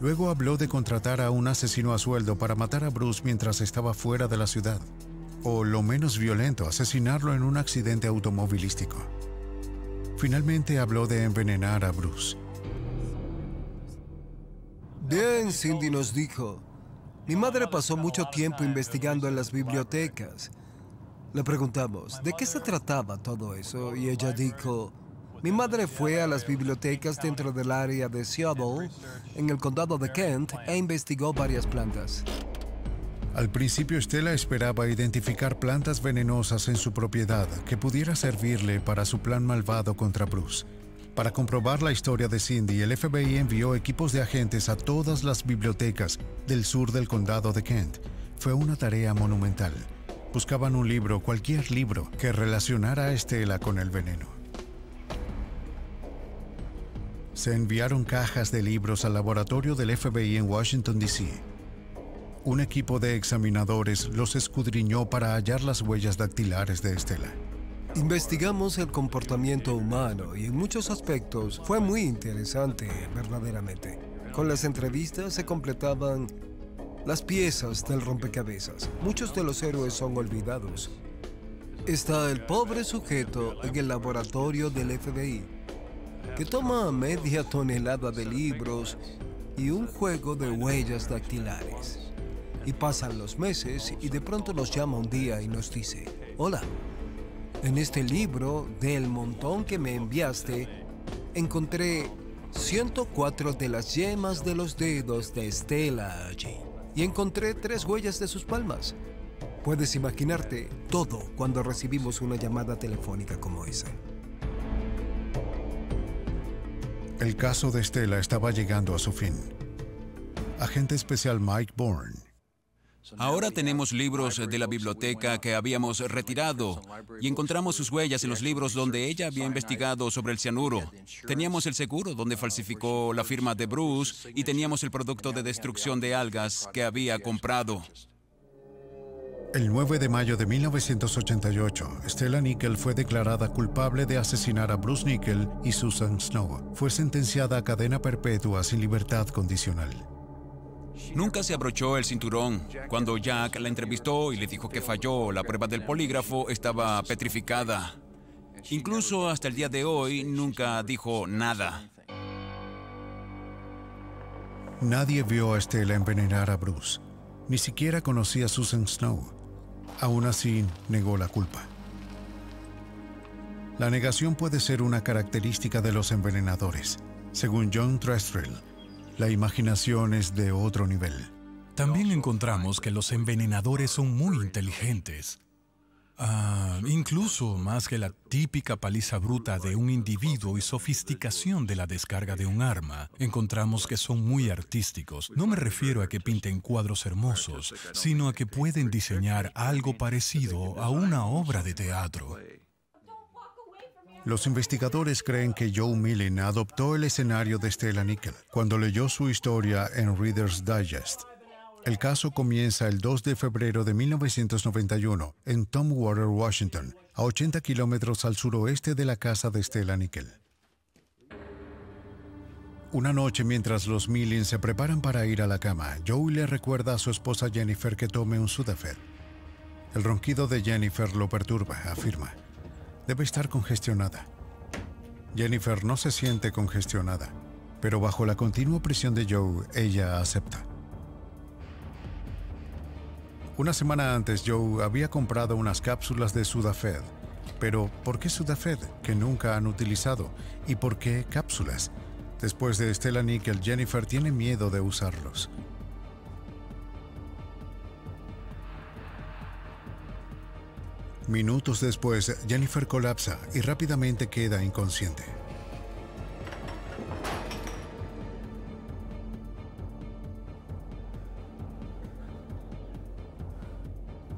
Luego habló de contratar a un asesino a sueldo para matar a Bruce mientras estaba fuera de la ciudad. O, lo menos violento, asesinarlo en un accidente automovilístico. Finalmente habló de envenenar a Bruce.
Bien, Cindy nos dijo. Mi madre pasó mucho tiempo investigando en las bibliotecas. Le preguntamos, ¿de qué se trataba todo eso? Y ella dijo, mi madre fue a las bibliotecas dentro del área de Seattle, en el condado de Kent, e investigó varias plantas.
Al principio, Stella esperaba identificar plantas venenosas en su propiedad que pudiera servirle para su plan malvado contra Bruce. Para comprobar la historia de Cindy, el FBI envió equipos de agentes a todas las bibliotecas del sur del condado de Kent. Fue una tarea monumental. Buscaban un libro, cualquier libro, que relacionara a Stella con el veneno. Se enviaron cajas de libros al laboratorio del FBI en Washington, D.C. Un equipo de examinadores los escudriñó para hallar las huellas dactilares de Stella.
Investigamos el comportamiento humano y en muchos aspectos fue muy interesante, verdaderamente. Con las entrevistas se completaban las piezas del rompecabezas. Muchos de los héroes son olvidados. Está el pobre sujeto en el laboratorio del FBI, que toma media tonelada de libros y un juego de huellas dactilares. Y pasan los meses y de pronto nos llama un día y nos dice, hola, en este libro del montón que me enviaste, encontré 104 de las yemas de los dedos de Stella allí. Y encontré 3 huellas de sus palmas. Puedes imaginarte todo cuando recibimos una llamada telefónica como esa.
El caso de Stella estaba llegando a su fin. Agente especial Mike Bourne.
Ahora tenemos libros de la biblioteca que habíamos retirado y encontramos sus huellas en los libros donde ella había investigado sobre el cianuro. Teníamos el seguro donde falsificó la firma de Bruce y teníamos el producto de destrucción de algas que había comprado.
El 9 de mayo de 1988, Stella Nickell fue declarada culpable de asesinar a Bruce Nickell y Susan Snow. Fue sentenciada a cadena perpetua sin libertad condicional.
Nunca se abrochó el cinturón. Cuando Jack la entrevistó y le dijo que falló, la prueba del polígrafo estaba petrificada. Incluso hasta el día de hoy nunca dijo nada.
Nadie vio a Stella envenenar a Bruce. Ni siquiera conocía a Susan Snow. Aún así, negó la culpa. La negación puede ser una característica de los envenenadores. Según John Trestrell, la imaginación es de otro nivel.
También encontramos que los envenenadores son muy inteligentes. Incluso más que la típica paliza bruta de un individuo y sofisticación de la descarga de un arma, encontramos que son muy artísticos. No me refiero a que pinten cuadros hermosos, sino a que pueden diseñar algo parecido a una obra de teatro.
Los investigadores creen que Joe Millen adoptó el escenario de Stella Nickell cuando leyó su historia en Reader's Digest. El caso comienza el 2 de febrero de 1991 en Tumwater, Washington, a 80 kilómetros al suroeste de la casa de Stella Nickell. Una noche, mientras los Millen se preparan para ir a la cama, Joe le recuerda a su esposa Jennifer que tome un Sudafed. El ronquido de Jennifer lo perturba, afirma. Debe estar congestionada. Jennifer no se siente congestionada, pero bajo la continua presión de Joe, ella acepta. Una semana antes, Joe había comprado unas cápsulas de Sudafed. Pero, ¿por qué Sudafed, que nunca han utilizado? ¿Y por qué cápsulas? Después de Stella Nickell, Jennifer tiene miedo de usarlos. Minutos después, Jennifer colapsa y rápidamente queda inconsciente.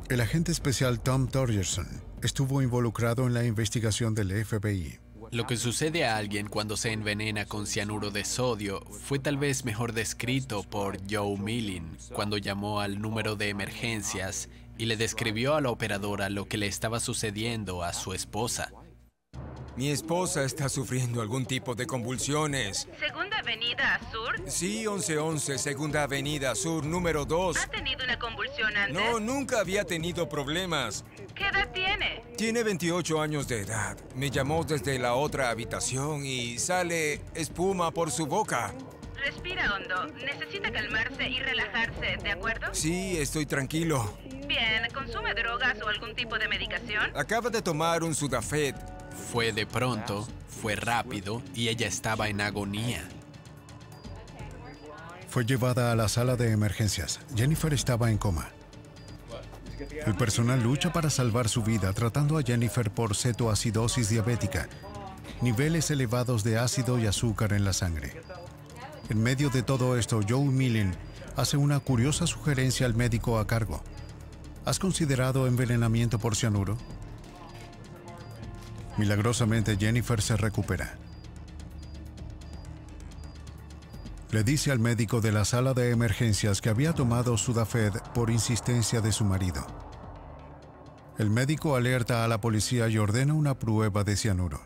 El agente especial Tom Torgerson estuvo involucrado en la investigación del FBI.
Lo que sucede a alguien cuando se envenena con cianuro de sodio fue tal vez mejor descrito por Joe Millin cuando llamó al número de emergencias y le describió a la operadora lo que le estaba sucediendo a su esposa.
Mi esposa está sufriendo algún tipo de convulsiones.
¿Segunda Avenida Sur?
Sí, 1111, Segunda Avenida Sur, número 2.
¿Ha tenido una convulsión antes?
No, nunca había tenido problemas.
¿Qué edad tiene?
Tiene 28 años de edad. Me llamó desde la otra habitación y sale espuma por su boca.
Respira hondo. Necesita calmarse y relajarse, ¿de acuerdo?
Sí, estoy tranquilo.
Bien, ¿consume drogas o algún tipo de medicación?
Acaba de tomar un Sudafed.
Fue de pronto, fue rápido y ella estaba en agonía.
Fue llevada a la sala de emergencias. Jennifer estaba en coma. El personal lucha para salvar su vida tratando a Jennifer por cetoacidosis diabética, niveles elevados de ácido y azúcar en la sangre. En medio de todo esto, Joe Millin hace una curiosa sugerencia al médico a cargo. ¿Has considerado envenenamiento por cianuro? Milagrosamente, Jennifer se recupera. Le dice al médico de la sala de emergencias que había tomado Sudafed por insistencia de su marido. El médico alerta a la policía y ordena una prueba de cianuro.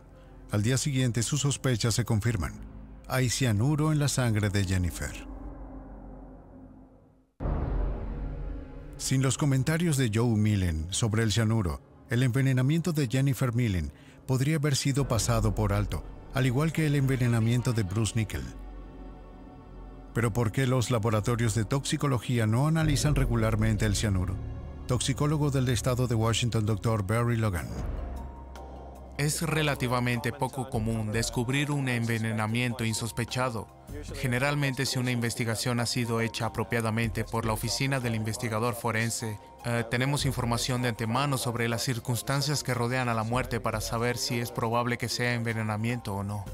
Al día siguiente, sus sospechas se confirman. Hay cianuro en la sangre de Jennifer. Sin los comentarios de Joe Millin sobre el cianuro, el envenenamiento de Jennifer Millin podría haber sido pasado por alto, al igual que el envenenamiento de Bruce Nickel. Pero ¿por qué los laboratorios de toxicología no analizan regularmente el cianuro? Toxicólogo del estado de Washington, Dr. Barry Logan.
Es relativamente poco común descubrir un envenenamiento insospechado. Generalmente, si una investigación ha sido hecha apropiadamente por la oficina del investigador forense, tenemos información de antemano sobre las circunstancias que rodean a la muerte para saber si es probable que sea envenenamiento o no.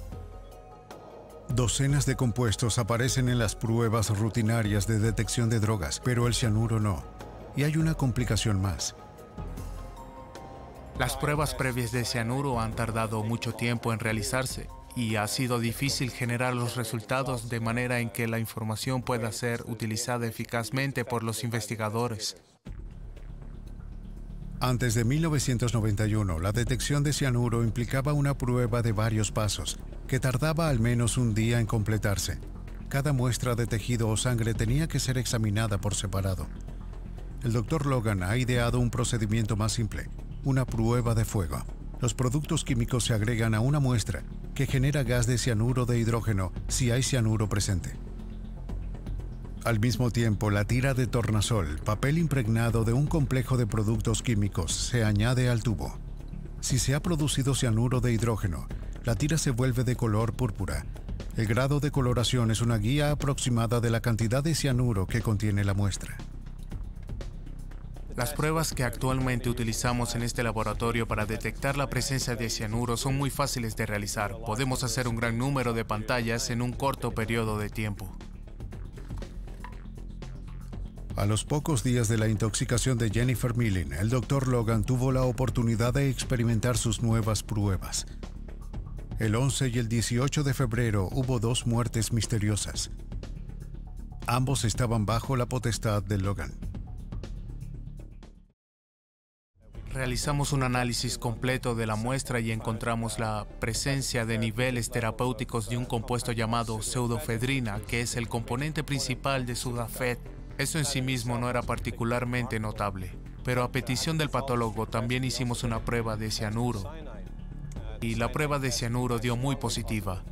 Docenas de compuestos aparecen en las pruebas rutinarias de detección de drogas, pero el cianuro no. Y hay una complicación más.
Las pruebas previas de cianuro han tardado mucho tiempo en realizarse y ha sido difícil generar los resultados de manera en que la información pueda ser utilizada eficazmente por los investigadores.
Antes de 1991, la detección de cianuro implicaba una prueba de varios pasos, que tardaba al menos un día en completarse. Cada muestra de tejido o sangre tenía que ser examinada por separado. El Dr. Logan ha ideado un procedimiento más simple, una prueba de fuego. Los productos químicos se agregan a una muestra que genera gas de cianuro de hidrógeno si hay cianuro presente. Al mismo tiempo, la tira de tornasol, papel impregnado de un complejo de productos químicos, se añade al tubo. Si se ha producido cianuro de hidrógeno, la tira se vuelve de color púrpura. El grado de coloración es una guía aproximada de la cantidad de cianuro que contiene la muestra.
Las pruebas que actualmente utilizamos en este laboratorio para detectar la presencia de cianuro son muy fáciles de realizar. Podemos hacer un gran número de pantallas en un corto periodo de tiempo.
A los pocos días de la intoxicación de Jennifer Millin, el Dr. Logan tuvo la oportunidad de experimentar sus nuevas pruebas. El 11 y el 18 de febrero hubo 2 muertes misteriosas. Ambos estaban bajo la potestad de Logan.
Realizamos un análisis completo de la muestra y encontramos la presencia de niveles terapéuticos de un compuesto llamado pseudofedrina, que es el componente principal de Sudafed. Eso en sí mismo no era particularmente notable, pero a petición del patólogo también hicimos una prueba de cianuro. Y la prueba de cianuro dio muy positiva,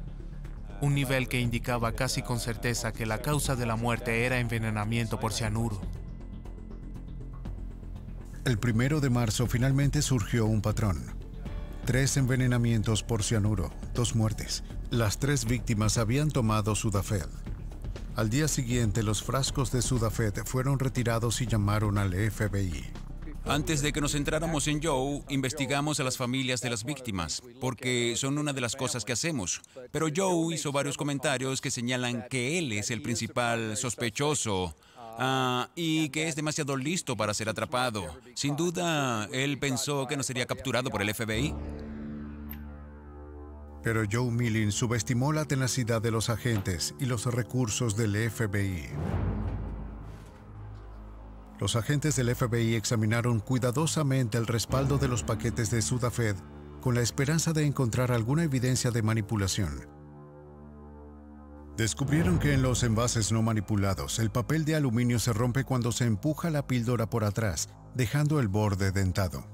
un nivel que indicaba casi con certeza que la causa de la muerte era envenenamiento por cianuro.
El 1 de marzo finalmente surgió un patrón. 3 envenenamientos por cianuro, 2 muertes. Las 3 víctimas habían tomado Sudafed. Al día siguiente, los frascos de Sudafed fueron retirados y llamaron al FBI.
Antes de que nos centráramos en Joe, investigamos a las familias de las víctimas, porque son una de las cosas que hacemos. Pero Joe hizo varios comentarios que señalan que él es el principal sospechoso y que es demasiado listo para ser atrapado. Sin duda, él pensó que no sería capturado por el FBI.
Pero Joe Millin subestimó la tenacidad de los agentes y los recursos del FBI. Los agentes del FBI examinaron cuidadosamente el respaldo de los paquetes de Sudafed con la esperanza de encontrar alguna evidencia de manipulación. Descubrieron que en los envases no manipulados, el papel de aluminio se rompe cuando se empuja la píldora por atrás, dejando el borde dentado.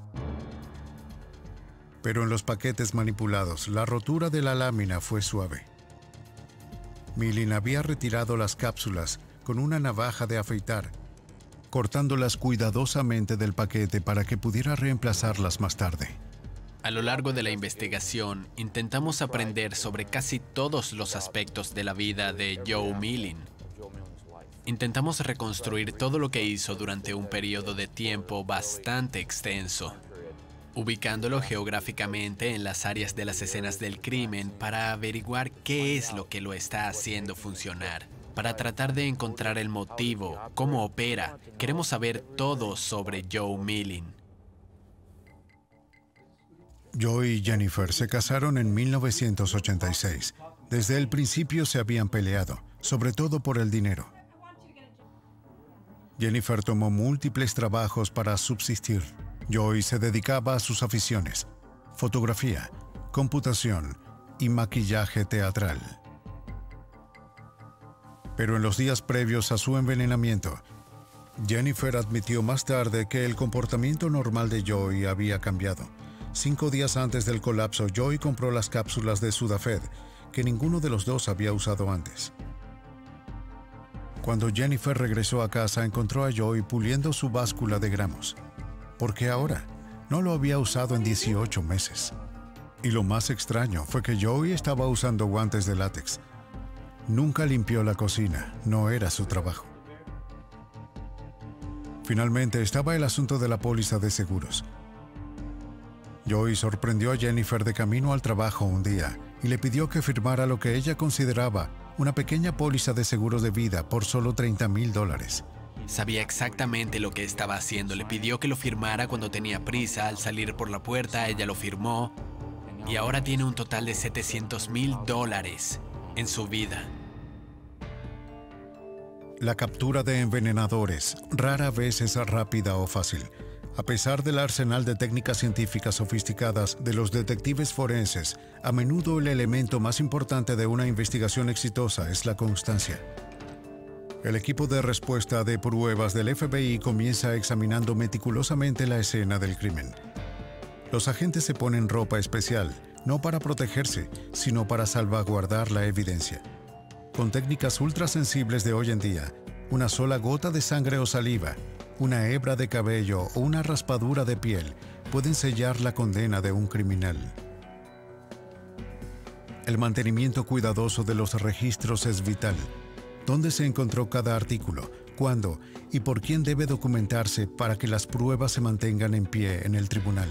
Pero en los paquetes manipulados, la rotura de la lámina fue suave. Millin había retirado las cápsulas con una navaja de afeitar, cortándolas cuidadosamente del paquete para que pudiera reemplazarlas más tarde.
A lo largo de la investigación, intentamos aprender sobre casi todos los aspectos de la vida de Joe Millin. Intentamos reconstruir todo lo que hizo durante un periodo de tiempo bastante extenso, ubicándolo geográficamente en las áreas de las escenas del crimen para averiguar qué es lo que lo está haciendo funcionar. Para tratar de encontrar el motivo, cómo opera, queremos saber todo sobre Joe Millin.
Joe y Jennifer se casaron en 1986. Desde el principio se habían peleado, sobre todo por el dinero. Jennifer tomó múltiples trabajos para subsistir. Joe se dedicaba a sus aficiones: fotografía, computación y maquillaje teatral. Pero en los días previos a su envenenamiento, Jennifer admitió más tarde que el comportamiento normal de Joe había cambiado. 5 días antes del colapso, Joe compró las cápsulas de Sudafed, que ninguno de los dos había usado antes. Cuando Jennifer regresó a casa, encontró a Joe puliendo su báscula de gramos, porque ahora no lo había usado en 18 meses. Y lo más extraño fue que Joe estaba usando guantes de látex. Nunca limpió la cocina, no era su trabajo. Finalmente estaba el asunto de la póliza de seguros. Joe sorprendió a Jennifer de camino al trabajo un día y le pidió que firmara lo que ella consideraba una pequeña póliza de seguros de vida por solo $30,000.
Sabía exactamente lo que estaba haciendo. Le pidió que lo firmara cuando tenía prisa. Al salir por la puerta, ella lo firmó. Y ahora tiene un total de $700,000 en su vida.
La captura de envenenadores rara vez es rápida o fácil. A pesar del arsenal de técnicas científicas sofisticadas de los detectives forenses, a menudo el elemento más importante de una investigación exitosa es la constancia. El equipo de respuesta de pruebas del FBI comienza examinando meticulosamente la escena del crimen. Los agentes se ponen ropa especial, no para protegerse, sino para salvaguardar la evidencia. Con técnicas ultrasensibles de hoy en día, una sola gota de sangre o saliva, una hebra de cabello o una raspadura de piel pueden sellar la condena de un criminal. El mantenimiento cuidadoso de los registros es vital. ¿Dónde se encontró cada artículo? ¿Cuándo? ¿Y por quién debe documentarse para que las pruebas se mantengan en pie en el tribunal?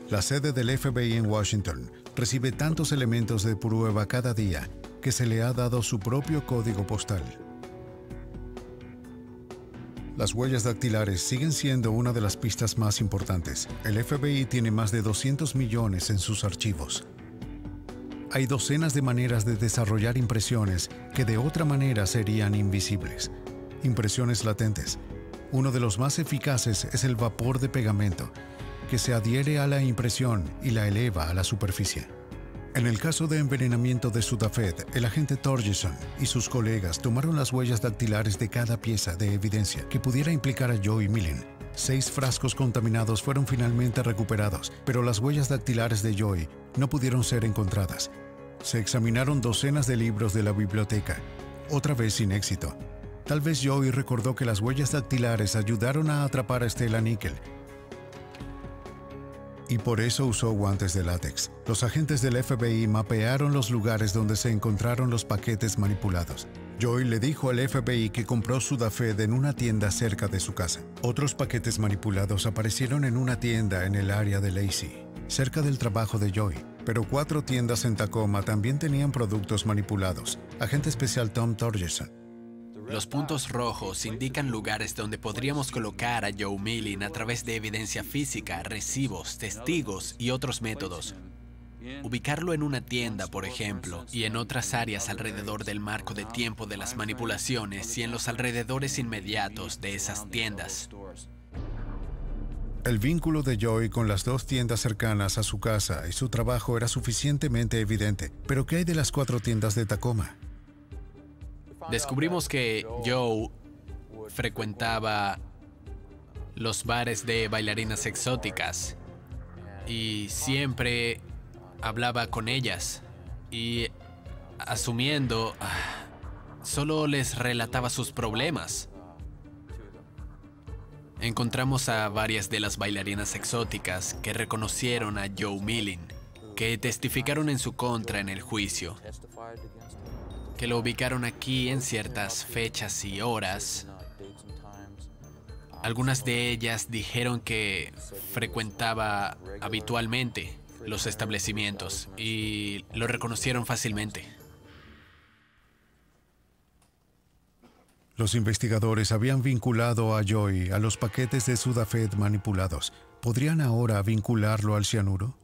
La sede del FBI en Washington recibe tantos elementos de prueba cada día que se le ha dado su propio código postal. Las huellas dactilares siguen siendo una de las pistas más importantes. El FBI tiene más de 200 millones en sus archivos. Hay docenas de maneras de desarrollar impresiones que de otra manera serían invisibles. Impresiones latentes. Uno de los más eficaces es el vapor de pegamento, que se adhiere a la impresión y la eleva a la superficie. En el caso de envenenamiento de Sudafed, el agente Torgerson y sus colegas tomaron las huellas dactilares de cada pieza de evidencia que pudiera implicar a Joe Millin. 6 frascos contaminados fueron finalmente recuperados, pero las huellas dactilares de Joe no pudieron ser encontradas. Se examinaron docenas de libros de la biblioteca, otra vez sin éxito. Tal vez Joe recordó que las huellas dactilares ayudaron a atrapar a Stella Nickel, y por eso usó guantes de látex. Los agentes del FBI mapearon los lugares donde se encontraron los paquetes manipulados. Joe le dijo al FBI que compró Sudafed en una tienda cerca de su casa. Otros paquetes manipulados aparecieron en una tienda en el área de Lacey, cerca del trabajo de Joe. Pero 4 tiendas en Tacoma también tenían productos manipulados. Agente especial Tom Torgerson
Los puntos rojos indican lugares donde podríamos colocar a Joe Milling a través de evidencia física, recibos, testigos y otros métodos. Ubicarlo en una tienda, por ejemplo, y en otras áreas alrededor del marco de tiempo de las manipulaciones y en los alrededores inmediatos de esas tiendas.
El vínculo de Joy con las dos tiendas cercanas a su casa y su trabajo era suficientemente evidente. Pero ¿qué hay de las 4 tiendas de Tacoma?
Descubrimos que Joe frecuentaba los bares de bailarinas exóticas y siempre hablaba con ellas y, asumiendo, solo les relataba sus problemas. Encontramos a varias de las bailarinas exóticas que reconocieron a Joe Milling, que testificaron en su contra en el juicio, que lo ubicaron aquí en ciertas fechas y horas. Algunas de ellas dijeron que frecuentaba habitualmente los establecimientos y lo reconocieron fácilmente.
Los investigadores habían vinculado a Joy a los paquetes de Sudafed manipulados. ¿Podrían ahora vincularlo al cianuro?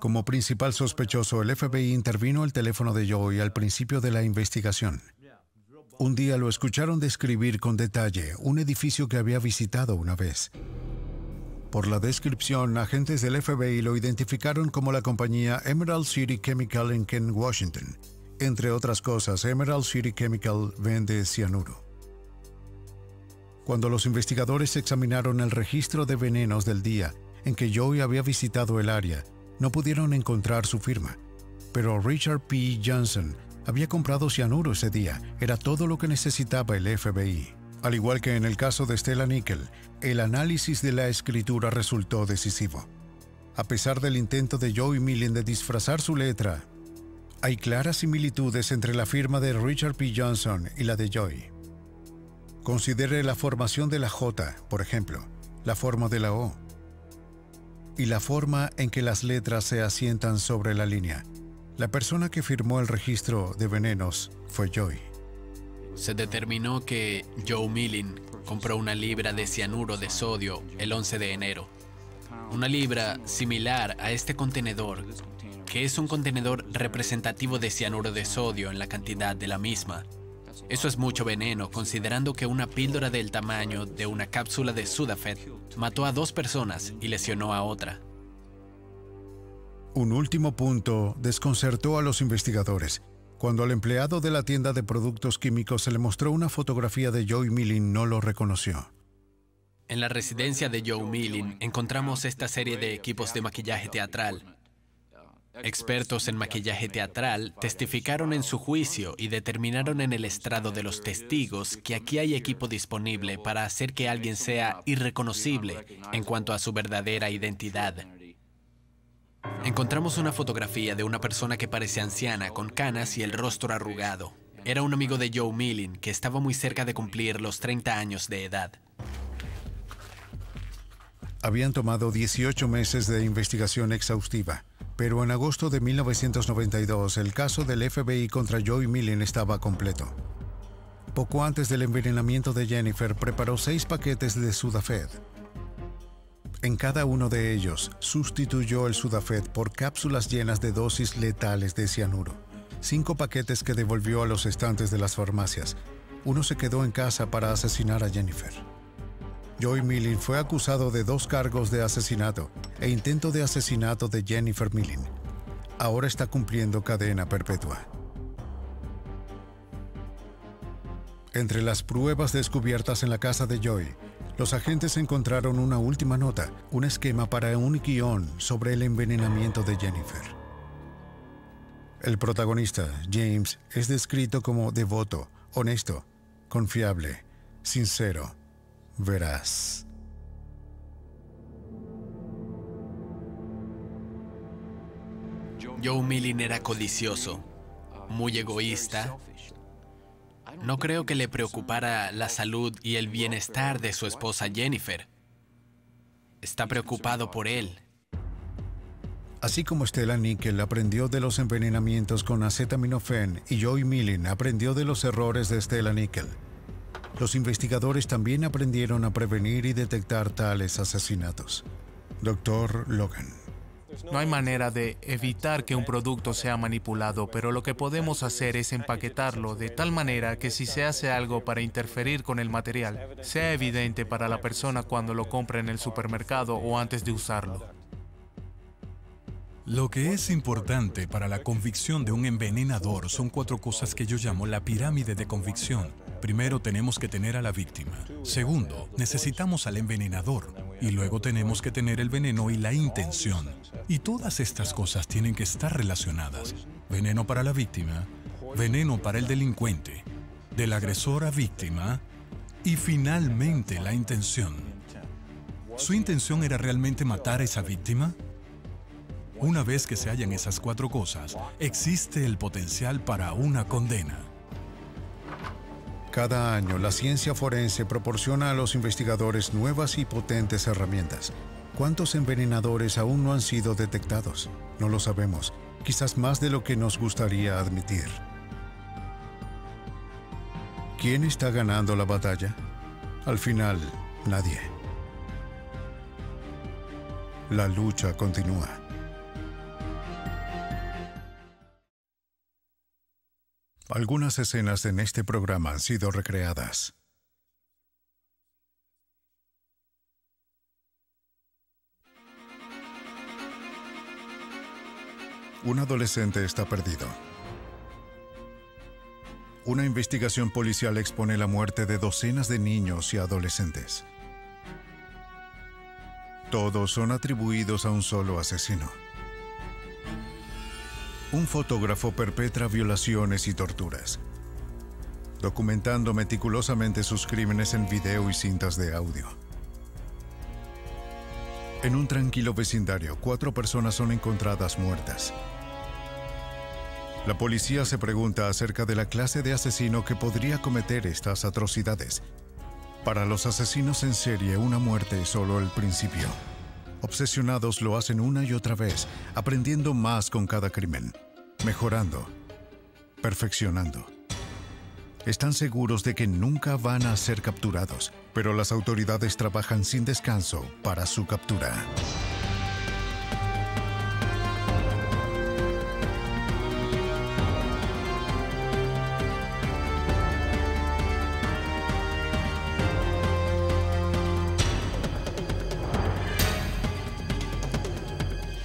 Como principal sospechoso, el FBI intervino el teléfono de Joy al principio de la investigación. Un día lo escucharon describir con detalle un edificio que había visitado una vez. Por la descripción, agentes del FBI lo identificaron como la compañía Emerald City Chemical en Kent, Washington. Entre otras cosas, Emerald City Chemical vende cianuro. Cuando los investigadores examinaron el registro de venenos del día en que Joy había visitado el área, no pudieron encontrar su firma. Pero Richard P. Johnson había comprado cianuro ese día. Era todo lo que necesitaba el FBI. Al igual que en el caso de Stella Nickel, el análisis de la escritura resultó decisivo. A pesar del intento de Joe Milling de disfrazar su letra, hay claras similitudes entre la firma de Richard P. Johnson y la de Joy. Considere la formación de la J, por ejemplo, la forma de la O, y la forma en que las letras se asientan sobre la línea. La persona que firmó el registro de venenos fue Joy.
Se determinó que Joe Milling compró 1 libra de cianuro de sodio el 11 de enero. 1 libra similar a este contenedor, que es un contenedor representativo de cianuro de sodio en la cantidad de la misma. Eso es mucho veneno, considerando que una píldora del tamaño de una cápsula de Sudafed mató a 2 personas y lesionó a otra.
Un último punto desconcertó a los investigadores. Cuando al empleado de la tienda de productos químicos se le mostró una fotografía de Joe Milling, no lo reconoció.
En la residencia de Joe Milling encontramos esta serie de equipos de maquillaje teatral. Expertos en maquillaje teatral testificaron en su juicio y determinaron en el estrado de los testigos que aquí hay equipo disponible para hacer que alguien sea irreconocible en cuanto a su verdadera identidad. Encontramos una fotografía de una persona que parece anciana, con canas y el rostro arrugado. Era un amigo de Joe Milling que estaba muy cerca de cumplir los 30 años de edad.
Habían tomado 18 meses de investigación exhaustiva, pero en agosto de 1992 el caso del FBI contra Joe Milling estaba completo. Poco antes del envenenamiento de Jennifer, preparó 6 paquetes de Sudafed. En cada uno de ellos, sustituyó el Sudafed por cápsulas llenas de dosis letales de cianuro. 5 paquetes que devolvió a los estantes de las farmacias. Uno se quedó en casa para asesinar a Jennifer. Joe Milling fue acusado de 2 cargos de asesinato e intento de asesinato de Jennifer Milling. Ahora está cumpliendo cadena perpetua. Entre las pruebas descubiertas en la casa de Joy, los agentes encontraron una última nota, un esquema para un guión sobre el envenenamiento de Jennifer. El protagonista, James, es descrito como devoto, honesto, confiable, sincero, veraz.
Joe Milling era codicioso, muy egoísta. No creo que le preocupara la salud y el bienestar de su esposa Jennifer. Está preocupado por él.
Así como Stella Nickell aprendió de los envenenamientos con acetaminofén y Joy Milling aprendió de los errores de Stella Nickell, los investigadores también aprendieron a prevenir y detectar tales asesinatos. Dr. Logan.
No hay manera de evitar que un producto sea manipulado, pero lo que podemos hacer es empaquetarlo de tal manera que si se hace algo para interferir con el material, sea evidente para la persona cuando lo compra en el supermercado o antes de usarlo.
Lo que es importante para la convicción de un envenenador son 4 cosas que yo llamo la pirámide de convicción. Primero, tenemos que tener a la víctima. Segundo, necesitamos al envenenador. Y luego tenemos que tener el veneno y la intención. Y todas estas cosas tienen que estar relacionadas. Veneno para la víctima, veneno para el delincuente, del agresor a víctima y finalmente la intención. ¿Su intención era realmente matar a esa víctima? Una vez que se hallan esas 4 cosas, existe el potencial para una condena.
Cada año, la ciencia forense proporciona a los investigadores nuevas y potentes herramientas. ¿Cuántos envenenadores aún no han sido detectados? No lo sabemos. Quizás más de lo que nos gustaría admitir. ¿Quién está ganando la batalla? Al final, nadie. La lucha continúa. Algunas escenas en este programa han sido recreadas. Un adolescente está perdido. Una investigación policial expone la muerte de docenas de niños y adolescentes. Todos son atribuidos a un solo asesino. Un fotógrafo perpetra violaciones y torturas, documentando meticulosamente sus crímenes en video y cintas de audio. En un tranquilo vecindario, 4 personas son encontradas muertas. La policía se pregunta acerca de la clase de asesino que podría cometer estas atrocidades. Para los asesinos en serie, una muerte es solo el principio. Obsesionados lo hacen una y otra vez, aprendiendo más con cada crimen, mejorando, perfeccionando. Están seguros de que nunca van a ser capturados, pero las autoridades trabajan sin descanso para su captura.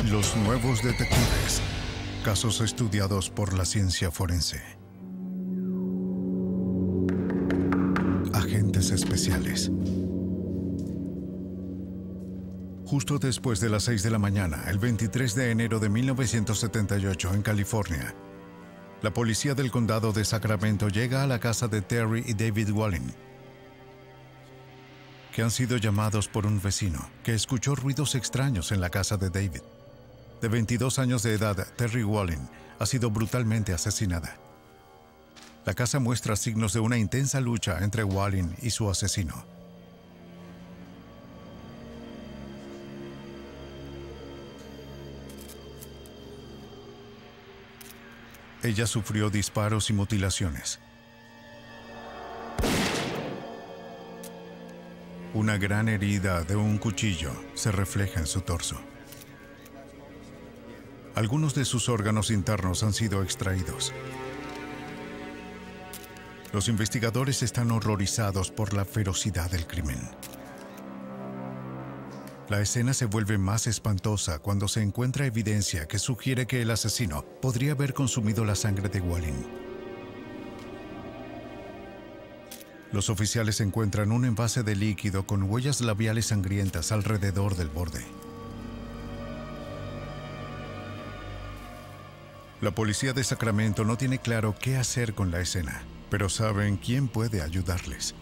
Los nuevos detectives. Casos estudiados por la ciencia forense. Agentes especiales. Justo después de las 6 de la mañana, el 23 de enero de 1978, en California, la policía del condado de Sacramento llega a la casa de Terry y David Wallin, que han sido llamados por un vecino que escuchó ruidos extraños en la casa de David. De 22 años de edad, Terry Wallin ha sido brutalmente asesinada. La casa muestra signos de una intensa lucha entre Wallin y su asesino. Ella sufrió disparos y mutilaciones. Una gran herida de un cuchillo se refleja en su torso. Algunos de sus órganos internos han sido extraídos. Los investigadores están horrorizados por la ferocidad del crimen. La escena se vuelve más espantosa cuando se encuentra evidencia que sugiere que el asesino podría haber consumido la sangre de Wallin. Los oficiales encuentran un envase de líquido con huellas labiales sangrientas alrededor del borde. La policía de Sacramento no tiene claro qué hacer con la escena, pero saben quién puede ayudarles.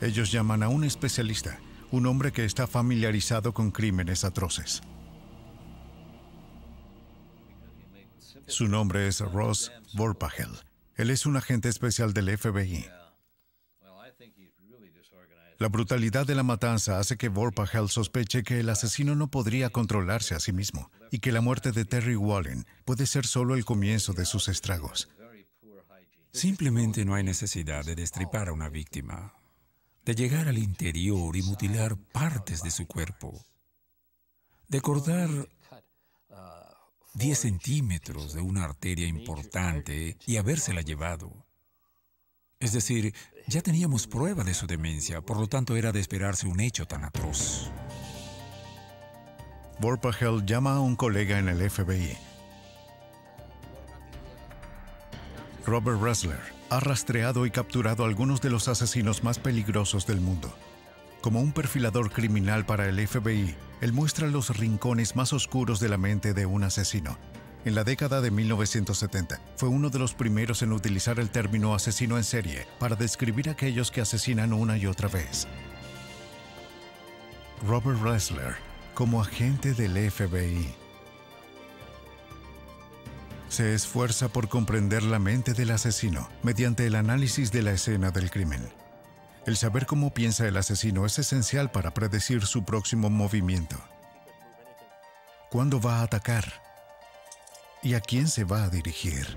Ellos llaman a un especialista, un hombre que está familiarizado con crímenes atroces. Su nombre es Ross Vorpagel. Él es un agente especial del FBI. La brutalidad de la matanza hace que Vorpagel sospeche que el asesino no podría controlarse a sí mismo y que la muerte de Terry Wallin puede ser solo el comienzo de sus estragos.
Simplemente no hay necesidad de destripar a una víctima, de llegar al interior y mutilar partes de su cuerpo, de cortar 10 centímetros de una arteria importante y habérsela llevado. Es decir, ya teníamos prueba de su demencia, por lo tanto era de esperarse un hecho tan atroz.
Vorpagel llama a un colega en el FBI. Robert Ressler ha rastreado y capturado a algunos de los asesinos más peligrosos del mundo. Como un perfilador criminal para el FBI, él muestra los rincones más oscuros de la mente de un asesino. En la década de 1970, fue uno de los primeros en utilizar el término asesino en serie para describir a aquellos que asesinan una y otra vez. Robert Ressler, como agente del FBI, se esfuerza por comprender la mente del asesino mediante el análisis de la escena del crimen. El saber cómo piensa el asesino es esencial para predecir su próximo movimiento. ¿Cuándo va a atacar? ¿Y a quién se va a dirigir?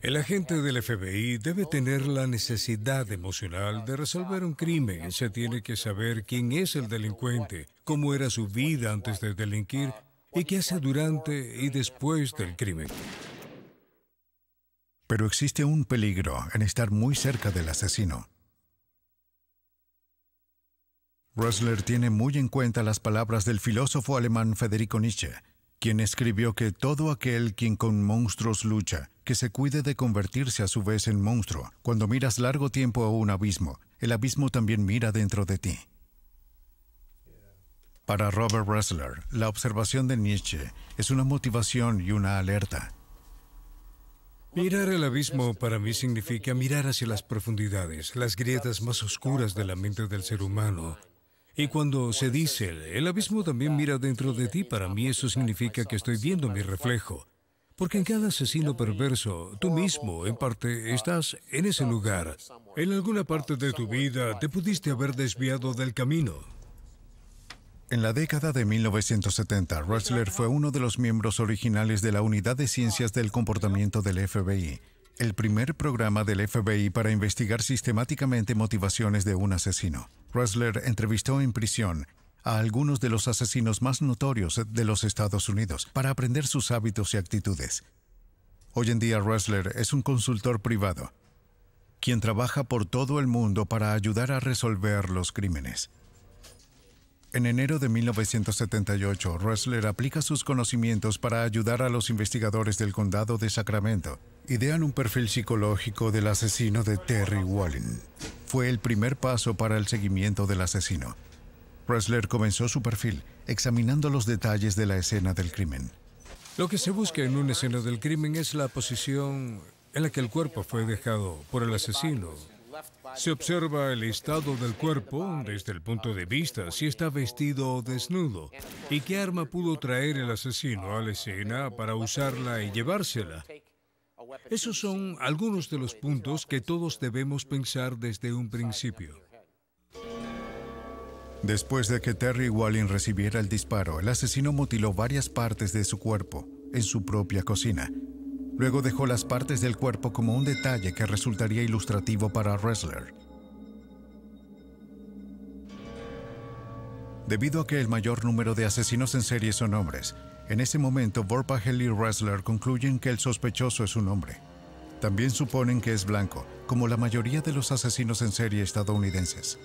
El agente del FBI debe tener la necesidad emocional de resolver un crimen. Se tiene que saber quién es el delincuente, cómo era su vida antes de delinquir y qué hace durante y después del crimen.
Pero existe un peligro en estar muy cerca del asesino. Ressler tiene muy en cuenta las palabras del filósofo alemán Friedrich Nietzsche, quien escribió que todo aquel quien con monstruos lucha, que se cuide de convertirse a su vez en monstruo. Cuando miras largo tiempo a un abismo, el abismo también mira dentro de ti. Para Robert Ressler, la observación de Nietzsche es una motivación y una alerta.
Mirar el abismo para mí significa mirar hacia las profundidades, las grietas más oscuras de la mente del ser humano. Y cuando se dice, el abismo también mira dentro de ti, para mí eso significa que estoy viendo mi reflejo. Porque en cada asesino perverso, tú mismo, en parte, estás en ese lugar. En alguna parte de tu vida te pudiste haber desviado del camino.
En la década de 1970, Ressler fue uno de los miembros originales de la Unidad de Ciencias del Comportamiento del FBI, el primer programa del FBI para investigar sistemáticamente motivaciones de un asesino. Ressler entrevistó en prisión a algunos de los asesinos más notorios de los Estados Unidos para aprender sus hábitos y actitudes. Hoy en día Ressler es un consultor privado, quien trabaja por todo el mundo para ayudar a resolver los crímenes. En enero de 1978, Ressler aplica sus conocimientos para ayudar a los investigadores del condado de Sacramento. Idean un perfil psicológico del asesino de Terry Wallin. Fue el primer paso para el seguimiento del asesino. Ressler comenzó su perfil examinando los detalles de la escena del crimen.
Lo que se busca en una escena del crimen es la posición en la que el cuerpo fue dejado por el asesino. Se observa el estado del cuerpo desde el punto de vista si está vestido o desnudo y qué arma pudo traer el asesino a la escena para usarla y llevársela. Esos son algunos de los puntos que todos debemos pensar desde un principio.
Después de que Terry Wallin recibiera el disparo, el asesino mutiló varias partes de su cuerpo en su propia cocina. Luego dejó las partes del cuerpo como un detalle que resultaría ilustrativo para Ressler. Debido a que el mayor número de asesinos en serie son hombres, en ese momento Vorpagel y Ressler concluyen que el sospechoso es un hombre. También suponen que es blanco, como la mayoría de los asesinos en serie estadounidenses.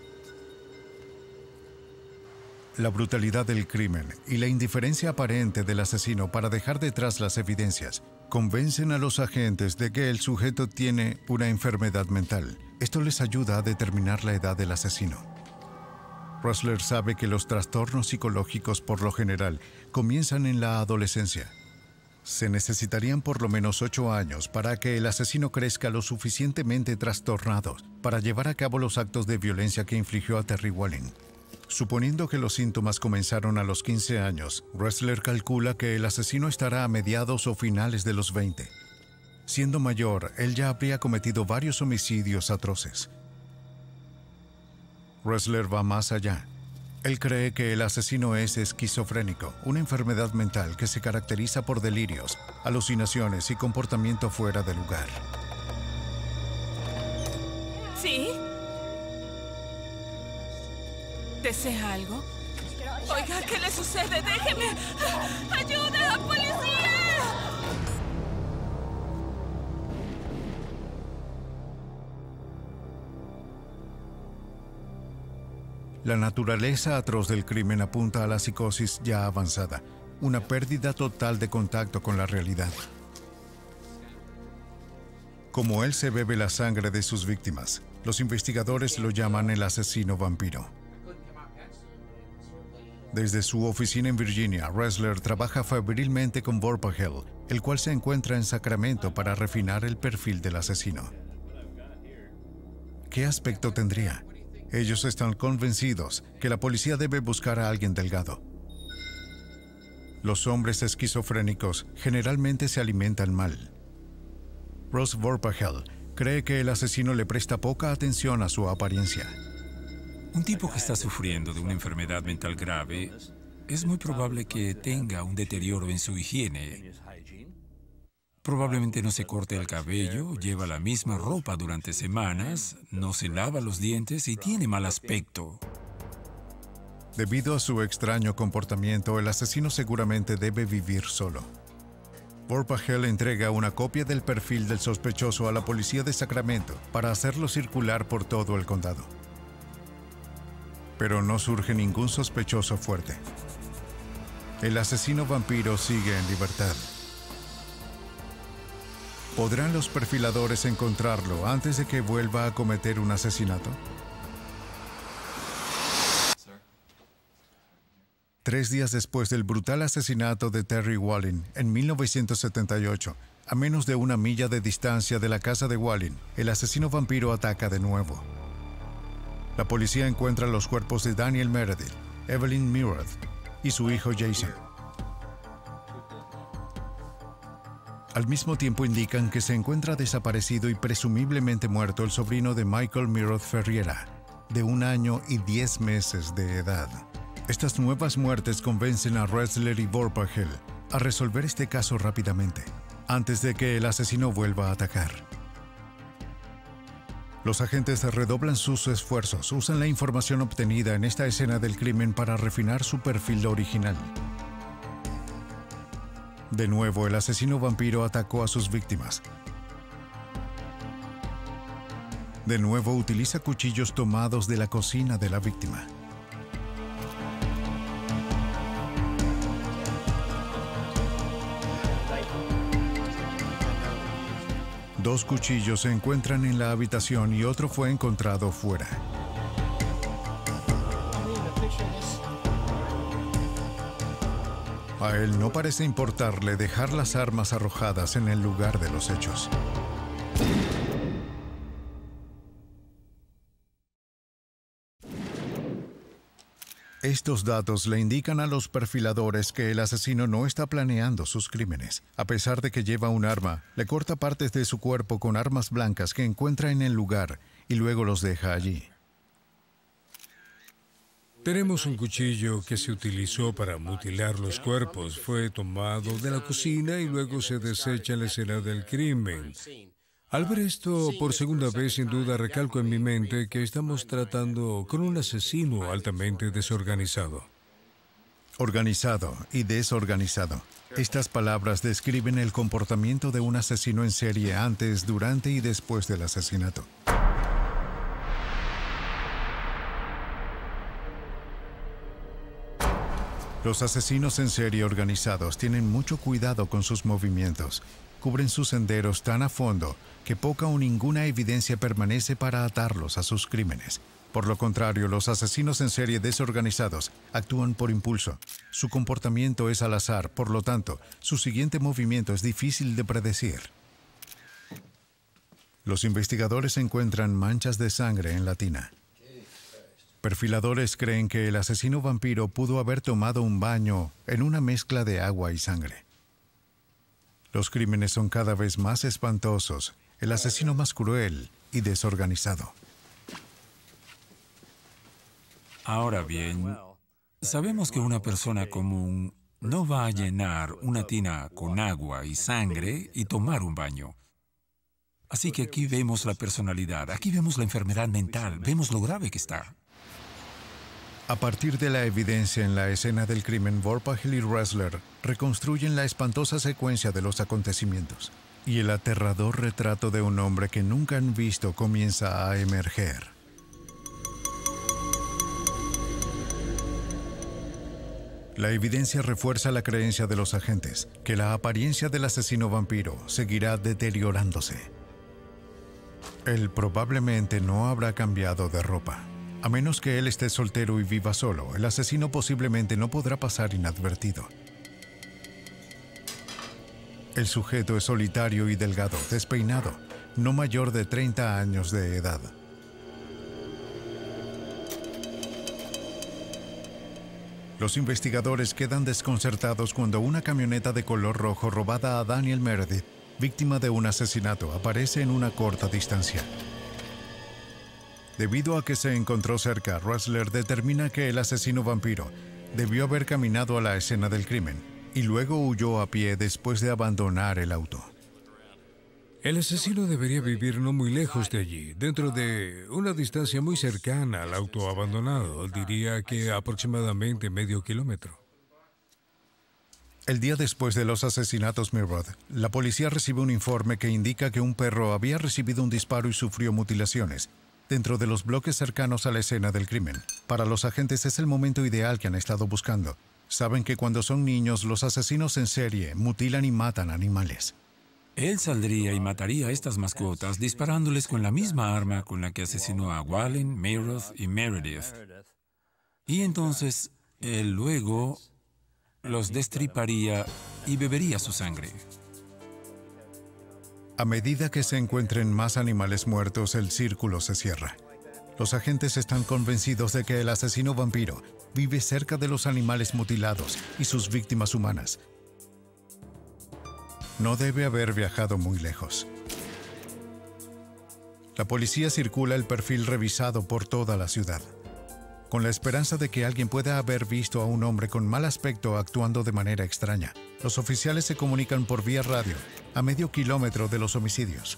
La brutalidad del crimen y la indiferencia aparente del asesino para dejar detrás las evidencias convencen a los agentes de que el sujeto tiene una enfermedad mental. Esto les ayuda a determinar la edad del asesino. Ressler sabe que los trastornos psicológicos por lo general comienzan en la adolescencia. Se necesitarían por lo menos 8 años para que el asesino crezca lo suficientemente trastornado para llevar a cabo los actos de violencia que infligió a Terry Wallin. Suponiendo que los síntomas comenzaron a los 15 años, Ressler calcula que el asesino estará a mediados o finales de los 20. Siendo mayor, él ya habría cometido varios homicidios atroces. Ressler va más allá. Él cree que el asesino es esquizofrénico, una enfermedad mental que se caracteriza por delirios, alucinaciones y comportamiento fuera de lugar.
¿Sí? ¿Desea algo? Oiga, ¿qué le sucede? ¡Déjeme! ¡Ayude a la policía!
La naturaleza atroz del crimen apunta a la psicosis ya avanzada, una pérdida total de contacto con la realidad. Como él se bebe la sangre de sus víctimas, los investigadores lo llaman el asesino vampiro. Desde su oficina en Virginia, Ressler trabaja febrilmente con Vorpagel, el cual se encuentra en Sacramento para refinar el perfil del asesino. ¿Qué aspecto tendría? Ellos están convencidos que la policía debe buscar a alguien delgado. Los hombres esquizofrénicos generalmente se alimentan mal. Ross Vorpagel cree que el asesino le presta poca atención a su apariencia.
Un tipo que está sufriendo de una enfermedad mental grave es muy probable que tenga un deterioro en su higiene. Probablemente no se corte el cabello, lleva la misma ropa durante semanas, no se lava los dientes y tiene mal aspecto.
Debido a su extraño comportamiento, el asesino seguramente debe vivir solo. Vorpagel entrega una copia del perfil del sospechoso a la policía de Sacramento para hacerlo circular por todo el condado. Pero no surge ningún sospechoso fuerte. El asesino vampiro sigue en libertad. ¿Podrán los perfiladores encontrarlo antes de que vuelva a cometer un asesinato? 3 días después del brutal asesinato de Terry Wallin en 1978, a menos de 1 milla de distancia de la casa de Wallin, el asesino vampiro ataca de nuevo. La policía encuentra los cuerpos de Daniel Meredith, Evelyn Murath y su hijo Jason. Al mismo tiempo indican que se encuentra desaparecido y presumiblemente muerto el sobrino de Michael Murath Ferriera, de 1 año y 10 meses de edad. Estas nuevas muertes convencen a Ressler y Vorpagel a resolver este caso rápidamente, antes de que el asesino vuelva a atacar. Los agentes redoblan sus esfuerzos, usan la información obtenida en esta escena del crimen para refinar su perfil original. De nuevo, el asesino vampiro atacó a sus víctimas. De nuevo, utiliza cuchillos tomados de la cocina de la víctima. Dos cuchillos se encuentran en la habitación y otro fue encontrado fuera. A él no parece importarle dejar las armas arrojadas en el lugar de los hechos. Estos datos le indican a los perfiladores que el asesino no está planeando sus crímenes. A pesar de que lleva un arma, le corta partes de su cuerpo con armas blancas que encuentra en el lugar y luego los deja allí.
Tenemos un cuchillo que se utilizó para mutilar los cuerpos. Fue tomado de la cocina y luego se desecha en la escena del crimen. Al ver esto por segunda vez, sin duda recalco en mi mente que estamos tratando con un asesino altamente desorganizado.
Organizado y desorganizado. Estas palabras describen el comportamiento de un asesino en serie antes, durante y después del asesinato. Los asesinos en serie organizados tienen mucho cuidado con sus movimientos. Cubren sus senderos tan a fondo que poca o ninguna evidencia permanece para atarlos a sus crímenes. Por lo contrario, los asesinos en serie desorganizados actúan por impulso. Su comportamiento es al azar, por lo tanto, su siguiente movimiento es difícil de predecir. Los investigadores encuentran manchas de sangre en la tina. Perfiladores creen que el asesino vampiro pudo haber tomado un baño en una mezcla de agua y sangre. Los crímenes son cada vez más espantosos, el asesino más cruel y desorganizado.
Ahora bien, sabemos que una persona común no va a llenar una tina con agua y sangre y tomar un baño. Así que aquí vemos la personalidad, aquí vemos la enfermedad mental, vemos lo grave que está.
A partir de la evidencia en la escena del crimen, Vorpagel y Ressler reconstruyen la espantosa secuencia de los acontecimientos. Y el aterrador retrato de un hombre que nunca han visto comienza a emerger. La evidencia refuerza la creencia de los agentes que la apariencia del asesino vampiro seguirá deteriorándose. Él probablemente no habrá cambiado de ropa. A menos que él esté soltero y viva solo, el asesino posiblemente no podrá pasar inadvertido. El sujeto es solitario y delgado, despeinado, no mayor de 30 años de edad. Los investigadores quedan desconcertados cuando una camioneta de color rojo robada a Daniel Meredith, víctima de un asesinato, aparece en una corta distancia. Debido a que se encontró cerca, Ressler determina que el asesino vampiro debió haber caminado a la escena del crimen y luego huyó a pie después de abandonar el auto.
El asesino debería vivir no muy lejos de allí, dentro de una distancia muy cercana al auto abandonado, diría que aproximadamente medio kilómetro.
El día después de los asesinatos Mirrod, la policía recibe un informe que indica que un perro había recibido un disparo y sufrió mutilaciones dentro de los bloques cercanos a la escena del crimen. Para los agentes es el momento ideal que han estado buscando. Saben que cuando son niños, los asesinos en serie mutilan y matan animales.
Él saldría y mataría a estas mascotas disparándoles con la misma arma con la que asesinó a Wallin, Mayroth y Meredith. Y entonces, él luego los destriparía y bebería su sangre.
A medida que se encuentren más animales muertos, el círculo se cierra. Los agentes están convencidos de que el asesino vampiro vive cerca de los animales mutilados y sus víctimas humanas. No debe haber viajado muy lejos. La policía circula el perfil revisado por toda la ciudad, con la esperanza de que alguien pueda haber visto a un hombre con mal aspecto actuando de manera extraña. Los oficiales se comunican por vía radio, a medio kilómetro de los homicidios.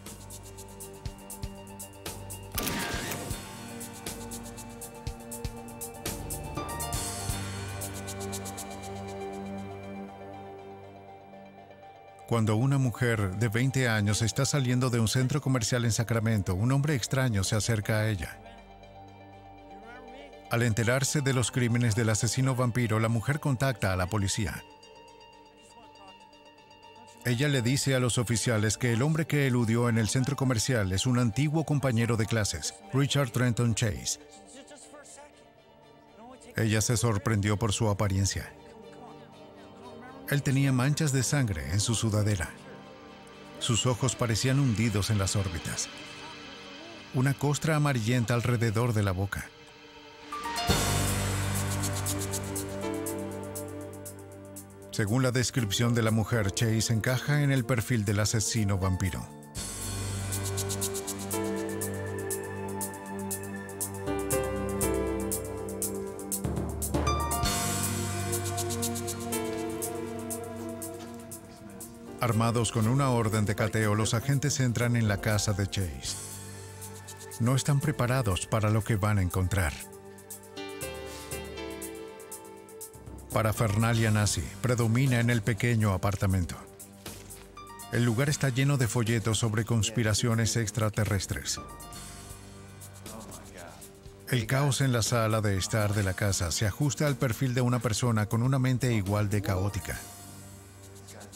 Cuando una mujer de 20 años está saliendo de un centro comercial en Sacramento, un hombre extraño se acerca a ella. Al enterarse de los crímenes del asesino vampiro, la mujer contacta a la policía. Ella le dice a los oficiales que el hombre que eludió en el centro comercial es un antiguo compañero de clases, Richard Trenton Chase. Ella se sorprendió por su apariencia. Él tenía manchas de sangre en su sudadera. Sus ojos parecían hundidos en las órbitas. Una costra amarillenta alrededor de la boca. Según la descripción de la mujer, Chase encaja en el perfil del asesino vampiro. Armados con una orden de cateo, los agentes entran en la casa de Chase. No están preparados para lo que van a encontrar. Parafernalia nazi predomina en el pequeño apartamento. El lugar está lleno de folletos sobre conspiraciones extraterrestres. El caos en la sala de estar de la casa se ajusta al perfil de una persona con una mente igual de caótica.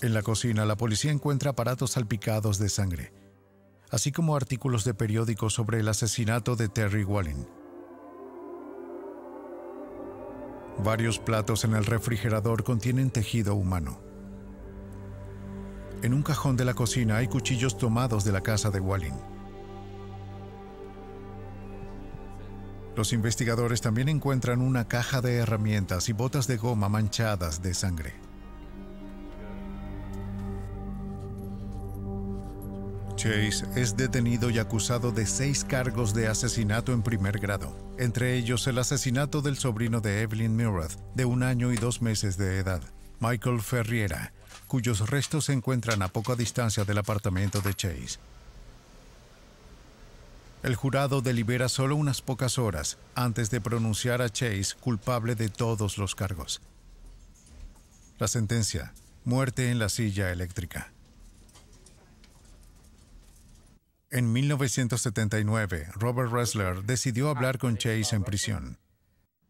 En la cocina, la policía encuentra aparatos salpicados de sangre, así como artículos de periódicos sobre el asesinato de Terry Wallin. Varios platos en el refrigerador contienen tejido humano. En un cajón de la cocina hay cuchillos tomados de la casa de Wallin. Los investigadores también encuentran una caja de herramientas y botas de goma manchadas de sangre. Chase es detenido y acusado de 6 cargos de asesinato en primer grado, entre ellos el asesinato del sobrino de Evelyn Meredith, de 1 año y 2 meses de edad, Michael Ferriera, cuyos restos se encuentran a poca distancia del apartamento de Chase. El jurado delibera solo unas pocas horas antes de pronunciar a Chase culpable de todos los cargos. La sentencia: muerte en la silla eléctrica. En 1979, Robert Ressler decidió hablar con Chase en prisión.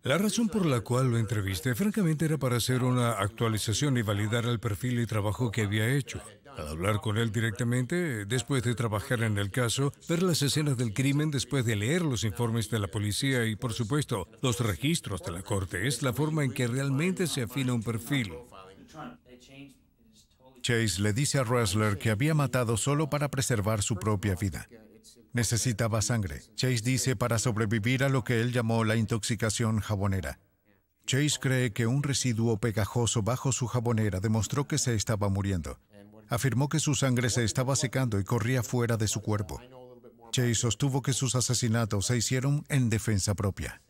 La razón por la cual lo entrevisté, francamente, era para hacer una actualización y validar el perfil y trabajo que había hecho. Al hablar con él directamente, después de trabajar en el caso, ver las escenas del crimen, después de leer los informes de la policía y, por supuesto, los registros de la corte, es la forma en que realmente se afina un perfil.
Chase le dice a Ressler que había matado solo para preservar su propia vida. Necesitaba sangre. Chase dice para sobrevivir a lo que él llamó la intoxicación jabonera. Chase cree que un residuo pegajoso bajo su jabonera demostró que se estaba muriendo. Afirmó que su sangre se estaba secando y corría fuera de su cuerpo. Chase sostuvo que sus asesinatos se hicieron en defensa propia.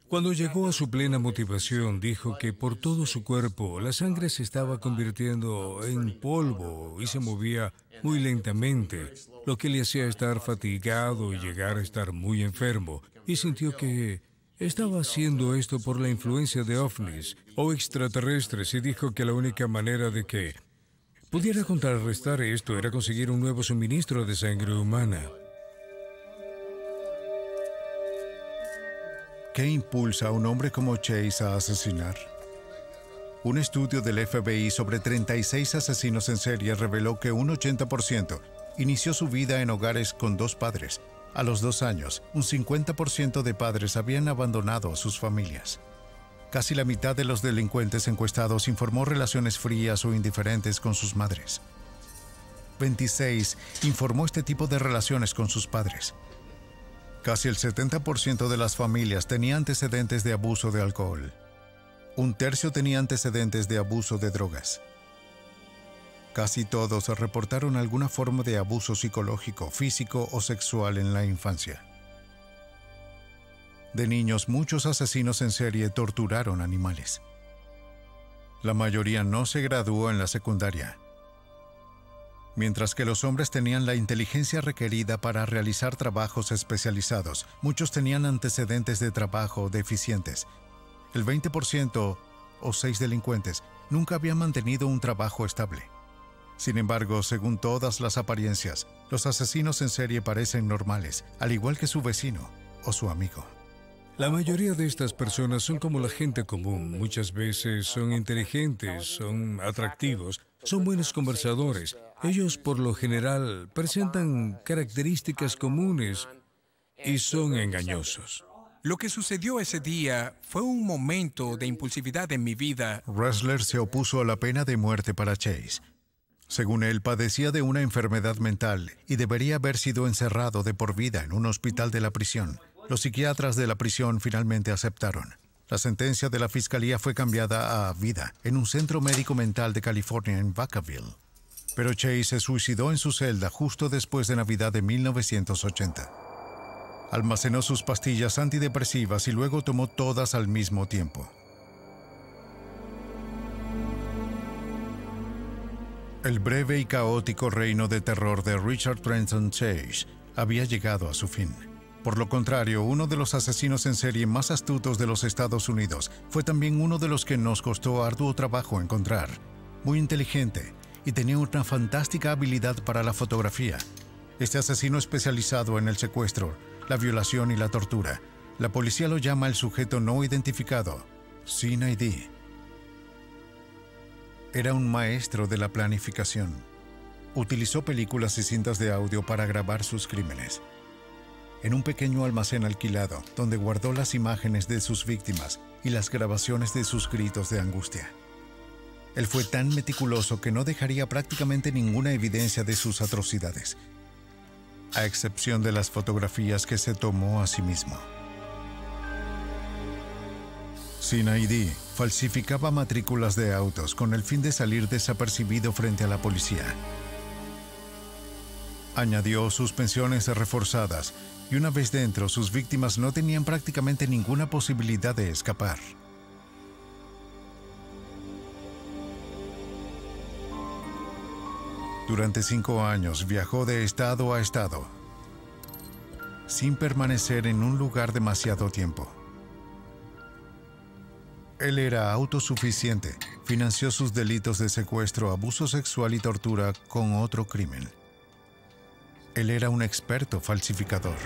Cuando llegó a su plena motivación, dijo que por todo su cuerpo la sangre se estaba convirtiendo en polvo y se movía muy lentamente, lo que le hacía estar fatigado y llegar a estar muy enfermo, y sintió que estaba haciendo esto por la influencia de ovnis o extraterrestres, y dijo que la única manera de que pudiera contrarrestar esto era conseguir un nuevo suministro de sangre humana.
¿Qué impulsa a un hombre como Chase a asesinar? Un estudio del FBI sobre 36 asesinos en serie reveló que un 80% inició su vida en hogares con 2 padres. A los 2 años, un 50% de padres habían abandonado a sus familias. Casi la mitad de los delincuentes encuestados informó relaciones frías o indiferentes con sus madres. 26 informó este tipo de relaciones con sus padres. Casi el 70% de las familias tenía antecedentes de abuso de alcohol. 1/3 tenía antecedentes de abuso de drogas. Casi todos reportaron alguna forma de abuso psicológico, físico o sexual en la infancia. De niños, muchos asesinos en serie torturaron animales. La mayoría no se graduó en la secundaria. Mientras que los hombres tenían la inteligencia requerida para realizar trabajos especializados, muchos tenían antecedentes de trabajo deficientes. El 20% o 6 delincuentes nunca habían mantenido un trabajo estable. Sin embargo, según todas las apariencias, los asesinos en serie parecen normales, al igual que su vecino o su amigo.
La mayoría de estas personas son como la gente común. Muchas veces son inteligentes, son atractivos, son buenos conversadores. Ellos, por lo general, presentan características comunes y son engañosos.
Lo que sucedió ese día fue un momento de impulsividad en mi vida.
Ressler se opuso a la pena de muerte para Chase. Según él, padecía de una enfermedad mental y debería haber sido encerrado de por vida en un hospital de la prisión. Los psiquiatras de la prisión finalmente aceptaron. La sentencia de la fiscalía fue cambiada a vida en un centro médico mental de California en Vacaville. Pero Chase se suicidó en su celda justo después de Navidad de 1980. Almacenó sus pastillas antidepresivas y luego tomó todas al mismo tiempo. El breve y caótico reino de terror de Richard Trenton Chase había llegado a su fin. Por lo contrario, uno de los asesinos en serie más astutos de los Estados Unidos fue también uno de los que nos costó arduo trabajo encontrar. Muy inteligente y tenía una fantástica habilidad para la fotografía. Este asesino especializado en el secuestro, la violación y la tortura. La policía lo llama el sujeto no identificado, sin ID. Era un maestro de la planificación. Utilizó películas y cintas de audio para grabar sus crímenes. En un pequeño almacén alquilado, donde guardó las imágenes de sus víctimas y las grabaciones de sus gritos de angustia. Él fue tan meticuloso que no dejaría prácticamente ninguna evidencia de sus atrocidades, a excepción de las fotografías que se tomó a sí mismo. Sin ID, falsificaba matrículas de autos con el fin de salir desapercibido frente a la policía. Añadió suspensiones reforzadas y una vez dentro, sus víctimas no tenían prácticamente ninguna posibilidad de escapar. Durante 5 años viajó de estado a estado, sin permanecer en un lugar demasiado tiempo. Él era autosuficiente, financió sus delitos de secuestro, abuso sexual y tortura con otro crimen. Él era un experto falsificador.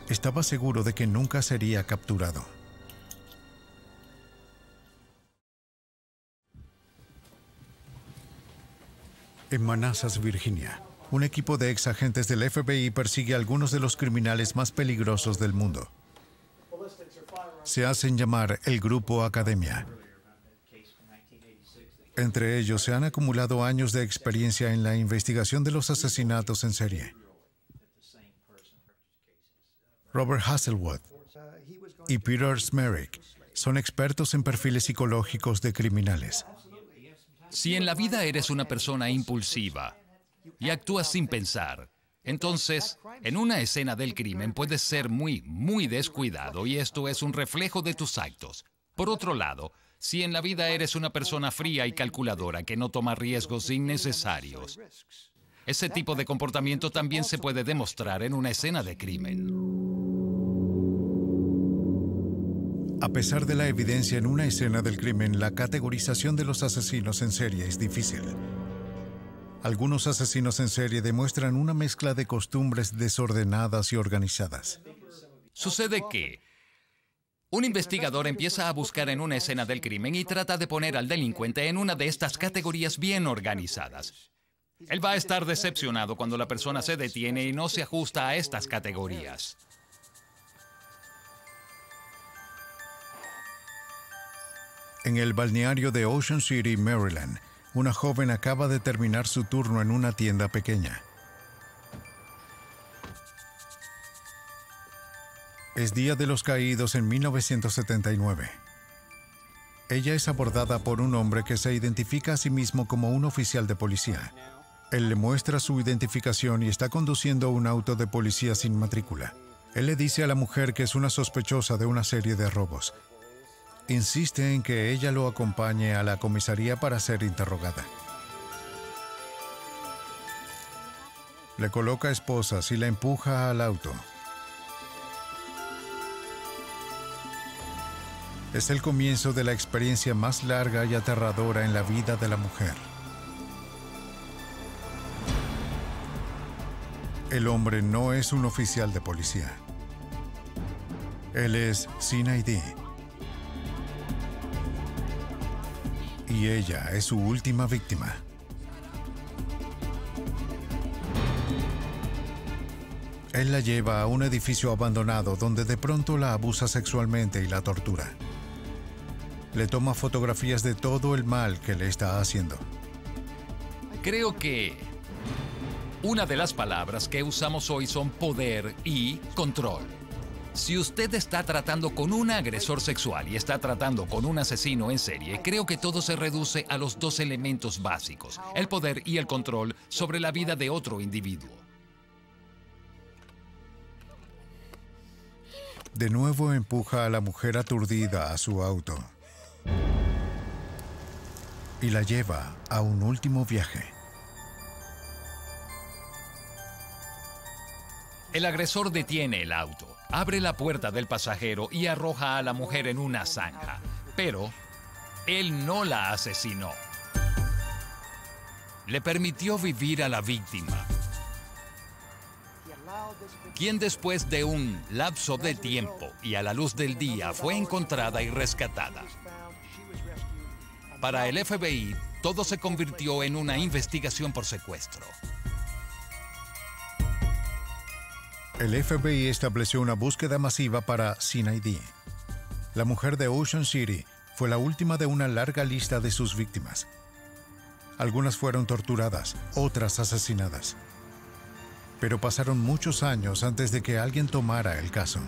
Estaba seguro de que nunca sería capturado. En Manassas, Virginia, un equipo de ex agentes del FBI persigue a algunos de los criminales más peligrosos del mundo. Se hacen llamar el Grupo Academia. Entre ellos se han acumulado años de experiencia en la investigación de los asesinatos en serie. Robert Hasselwood y Peter Smerick son expertos en perfiles psicológicos de criminales.
Si en la vida eres una persona impulsiva y actúas sin pensar, entonces, en una escena del crimen puedes ser muy descuidado y esto es un reflejo de tus actos. Por otro lado, si en la vida eres una persona fría y calculadora que no toma riesgos innecesarios, ese tipo de comportamiento también se puede demostrar en una escena de crimen.
A pesar de la evidencia en una escena del crimen, la categorización de los asesinos en serie es difícil. Algunos asesinos en serie demuestran una mezcla de costumbres desordenadas y organizadas.
Sucede que un investigador empieza a buscar en una escena del crimen y trata de poner al delincuente en una de estas categorías bien organizadas. Él va a estar decepcionado cuando la persona se detiene y no se ajusta a estas categorías.
En el balneario de Ocean City, Maryland, una joven acaba de terminar su turno en una tienda pequeña. Es Día de los Caídos en 1979. Ella es abordada por un hombre que se identifica a sí mismo como un oficial de policía. Él le muestra su identificación y está conduciendo un auto de policía sin matrícula. Él le dice a la mujer que es una sospechosa de una serie de robos. Insiste en que ella lo acompañe a la comisaría para ser interrogada. Le coloca esposas y la empuja al auto. Es el comienzo de la experiencia más larga y aterradora en la vida de la mujer. El hombre no es un oficial de policía. Él es CID. Y ella es su última víctima. Él la lleva a un edificio abandonado donde de pronto la abusa sexualmente y la tortura. Le toma fotografías de todo el mal que le está haciendo.
Creo que una de las palabras que usamos hoy son poder y control. Si usted está tratando con un agresor sexual y está tratando con un asesino en serie, creo que todo se reduce a los dos elementos básicos, el poder y el control sobre la vida de otro individuo.
De nuevo empuja a la mujer aturdida a su auto y la lleva a un último viaje.
El agresor detiene el auto, abre la puerta del pasajero y arroja a la mujer en una zanja. Pero él no la asesinó. Le permitió vivir a la víctima, quien después de un lapso de tiempo y a la luz del día fue encontrada y rescatada. Para el FBI, todo se convirtió en una investigación por secuestro.
El FBI estableció una búsqueda masiva para CID. La mujer de Ocean City fue la última de una larga lista de sus víctimas. Algunas fueron torturadas, otras asesinadas. Pero pasaron muchos años antes de que alguien tomara el caso.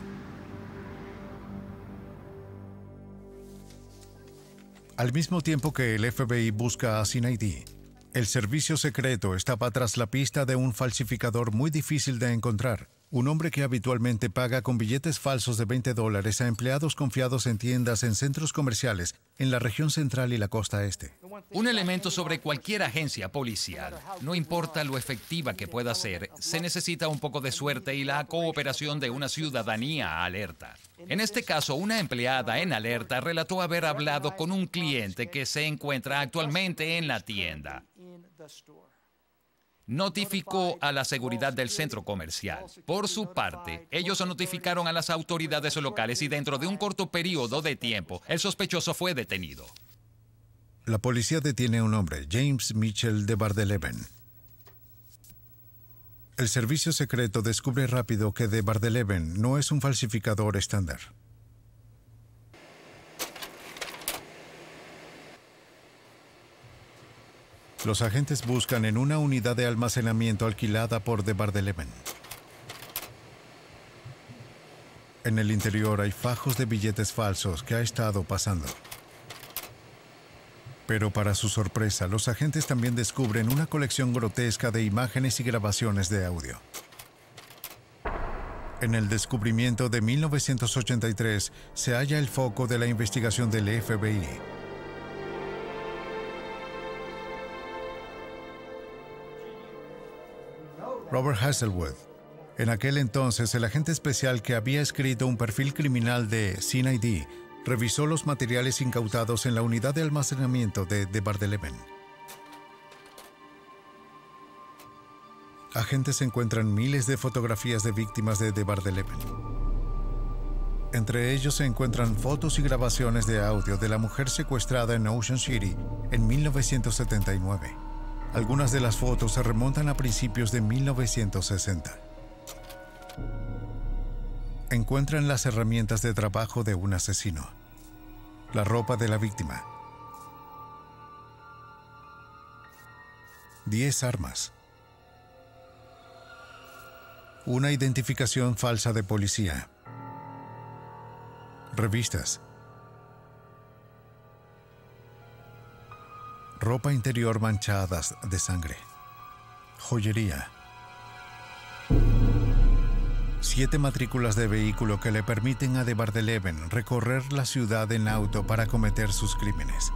Al mismo tiempo que el FBI busca a CID, El servicio secreto estaba tras la pista de un falsificador muy difícil de encontrar. Un hombre que habitualmente paga con billetes falsos de $20 a empleados confiados en tiendas en centros comerciales en la región central y la costa este.
Un elemento sobre cualquier agencia policial. No importa lo efectiva que pueda ser, se necesita un poco de suerte y la cooperación de una ciudadanía alerta. En este caso, una empleada en alerta relató haber hablado con un cliente que se encuentra actualmente en la tienda. Notificó a la seguridad del centro comercial. Por su parte, ellos notificaron a las autoridades locales y dentro de un corto periodo de tiempo, el sospechoso fue detenido.
La policía detiene a un hombre, James Mitchell de Bardeleven. El servicio secreto descubre rápido que de Bardeleven no es un falsificador estándar. Los agentes buscan en una unidad de almacenamiento alquilada por de Bardeleven. En el interior hay fajos de billetes falsos que ha estado pasando. Pero para su sorpresa, los agentes también descubren una colección grotesca de imágenes y grabaciones de audio. En el descubrimiento de 1983 se halla el foco de la investigación del FBI. Robert Hasselwood. En aquel entonces, el agente especial que había escrito un perfil criminal de Sin ID revisó los materiales incautados en la unidad de almacenamiento de Bardeleven. Agentes encuentran miles de fotografías de víctimas de Bardeleven. Entre ellos se encuentran fotos y grabaciones de audio de la mujer secuestrada en Ocean City en 1979. Algunas de las fotos se remontan a principios de 1960. Encuentran las herramientas de trabajo de un asesino, la ropa de la víctima, 10 armas, una identificación falsa de policía, revistas, ropa interior manchadas de sangre, joyería, 7 matrículas de vehículo que le permiten a de Bardeleven recorrer la ciudad en auto para cometer sus crímenes.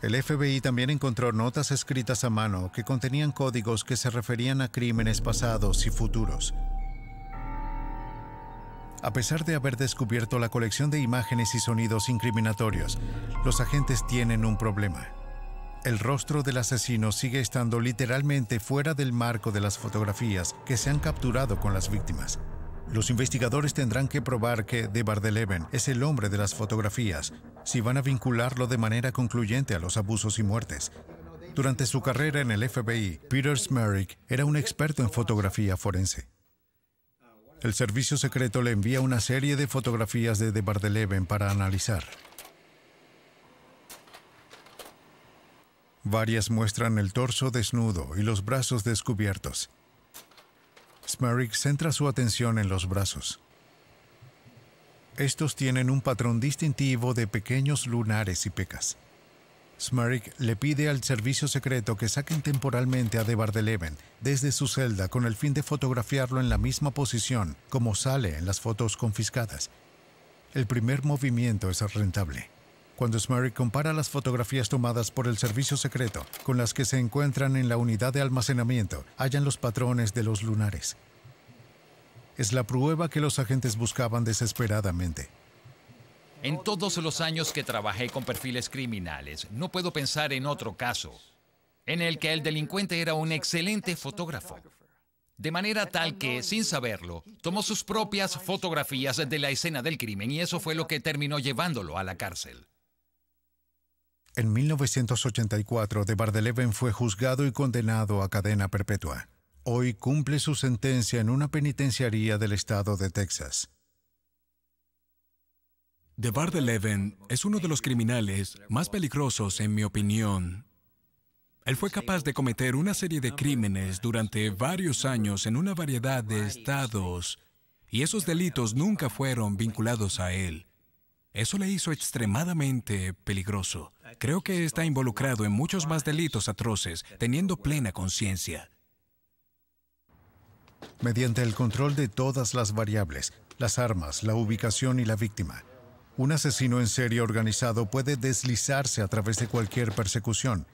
El FBI también encontró notas escritas a mano que contenían códigos que se referían a crímenes pasados y futuros. A pesar de haber descubierto la colección de imágenes y sonidos incriminatorios, los agentes tienen un problema. El rostro del asesino sigue estando literalmente fuera del marco de las fotografías que se han capturado con las víctimas. Los investigadores tendrán que probar que de Bardeleven es el hombre de las fotografías si van a vincularlo de manera concluyente a los abusos y muertes. Durante su carrera en el FBI, Peter Smerick era un experto en fotografía forense. El servicio secreto le envía una serie de fotografías de Bardeleven para analizar. Varias muestran el torso desnudo y los brazos descubiertos. Smerick centra su atención en los brazos. Estos tienen un patrón distintivo de pequeños lunares y pecas. Smerick le pide al servicio secreto que saquen temporalmente a de Bardeleven desde su celda con el fin de fotografiarlo en la misma posición como sale en las fotos confiscadas. El primer movimiento es rentable. Cuando Smerick compara las fotografías tomadas por el servicio secreto con las que se encuentran en la unidad de almacenamiento, hallan los patrones de los lunares. Es la prueba que los agentes buscaban desesperadamente.
En todos los años que trabajé con perfiles criminales, no puedo pensar en otro caso en el que el delincuente era un excelente fotógrafo. De manera tal que, sin saberlo, tomó sus propias fotografías de la escena del crimen y eso fue lo que terminó llevándolo a la cárcel.
En 1984, de Bardeleven fue juzgado y condenado a cadena perpetua. Hoy cumple su sentencia en una penitenciaría del estado de Texas.
De Bardeleven es uno de los criminales más peligrosos, en mi opinión. Él fue capaz de cometer una serie de crímenes durante varios años en una variedad de estados, y esos delitos nunca fueron vinculados a él. Eso le hizo extremadamente peligroso. Creo que está involucrado en muchos más delitos atroces, teniendo plena conciencia.
Mediante el control de todas las variables, las armas, la ubicación y la víctima, un asesino en serie organizado puede deslizarse a través de cualquier persecución,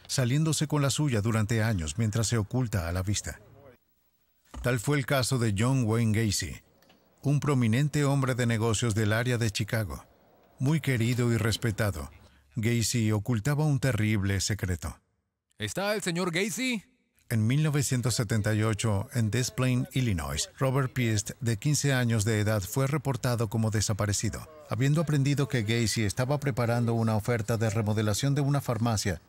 saliéndose con la suya durante años mientras se oculta a la vista. Tal fue el caso de John Wayne Gacy, un prominente hombre de negocios del área de Chicago. Muy querido y respetado, Gacy ocultaba un terrible secreto.
¿Está el señor Gacy?
En 1978, en Des Plaines, Illinois, Robert Piest, de 15 años de edad, fue reportado como desaparecido. Habiendo aprendido que Gacy estaba preparando una oferta de remodelación de una farmacia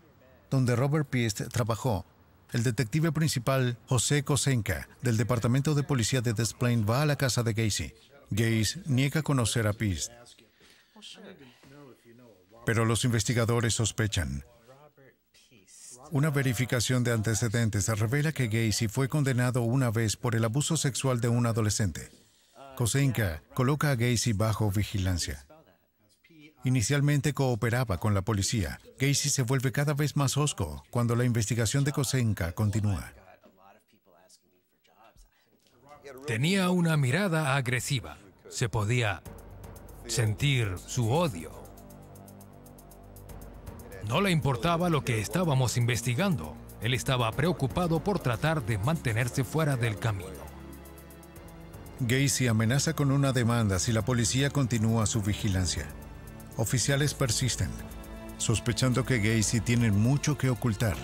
donde Robert Piest trabajó, el detective principal, José Kosenka, del Departamento de Policía de Des Plaines, va a la casa de Gacy. Gacy niega conocer a Piest, pero los investigadores sospechan. Una verificación de antecedentes revela que Gacy fue condenado una vez por el abuso sexual de un adolescente. Kosenka coloca a Gacy bajo vigilancia. Inicialmente cooperaba con la policía. Gacy se vuelve cada vez más hosco cuando la investigación de Kosenka continúa.
Tenía una mirada agresiva. Se podía sentir su odio. No le importaba lo que estábamos investigando. Él estaba preocupado por tratar de mantenerse fuera del camino.
Gacy amenaza con una demanda si la policía continúa su vigilancia. Oficiales persisten, sospechando que Gacy tiene mucho que ocultar,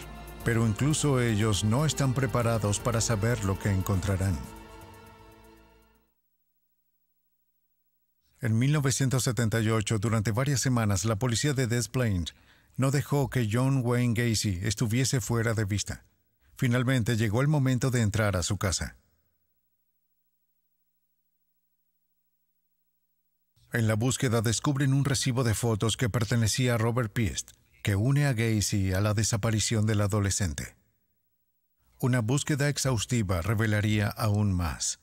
pero incluso ellos no están preparados para saber lo que encontrarán. En 1978, durante varias semanas, la policía de Des Plaines no dejó que John Wayne Gacy estuviese fuera de vista. Finalmente llegó el momento de entrar a su casa. En la búsqueda descubren un recibo de fotos que pertenecía a Robert Piest, que une a Gacy a la desaparición del adolescente. Una búsqueda exhaustiva revelaría aún más.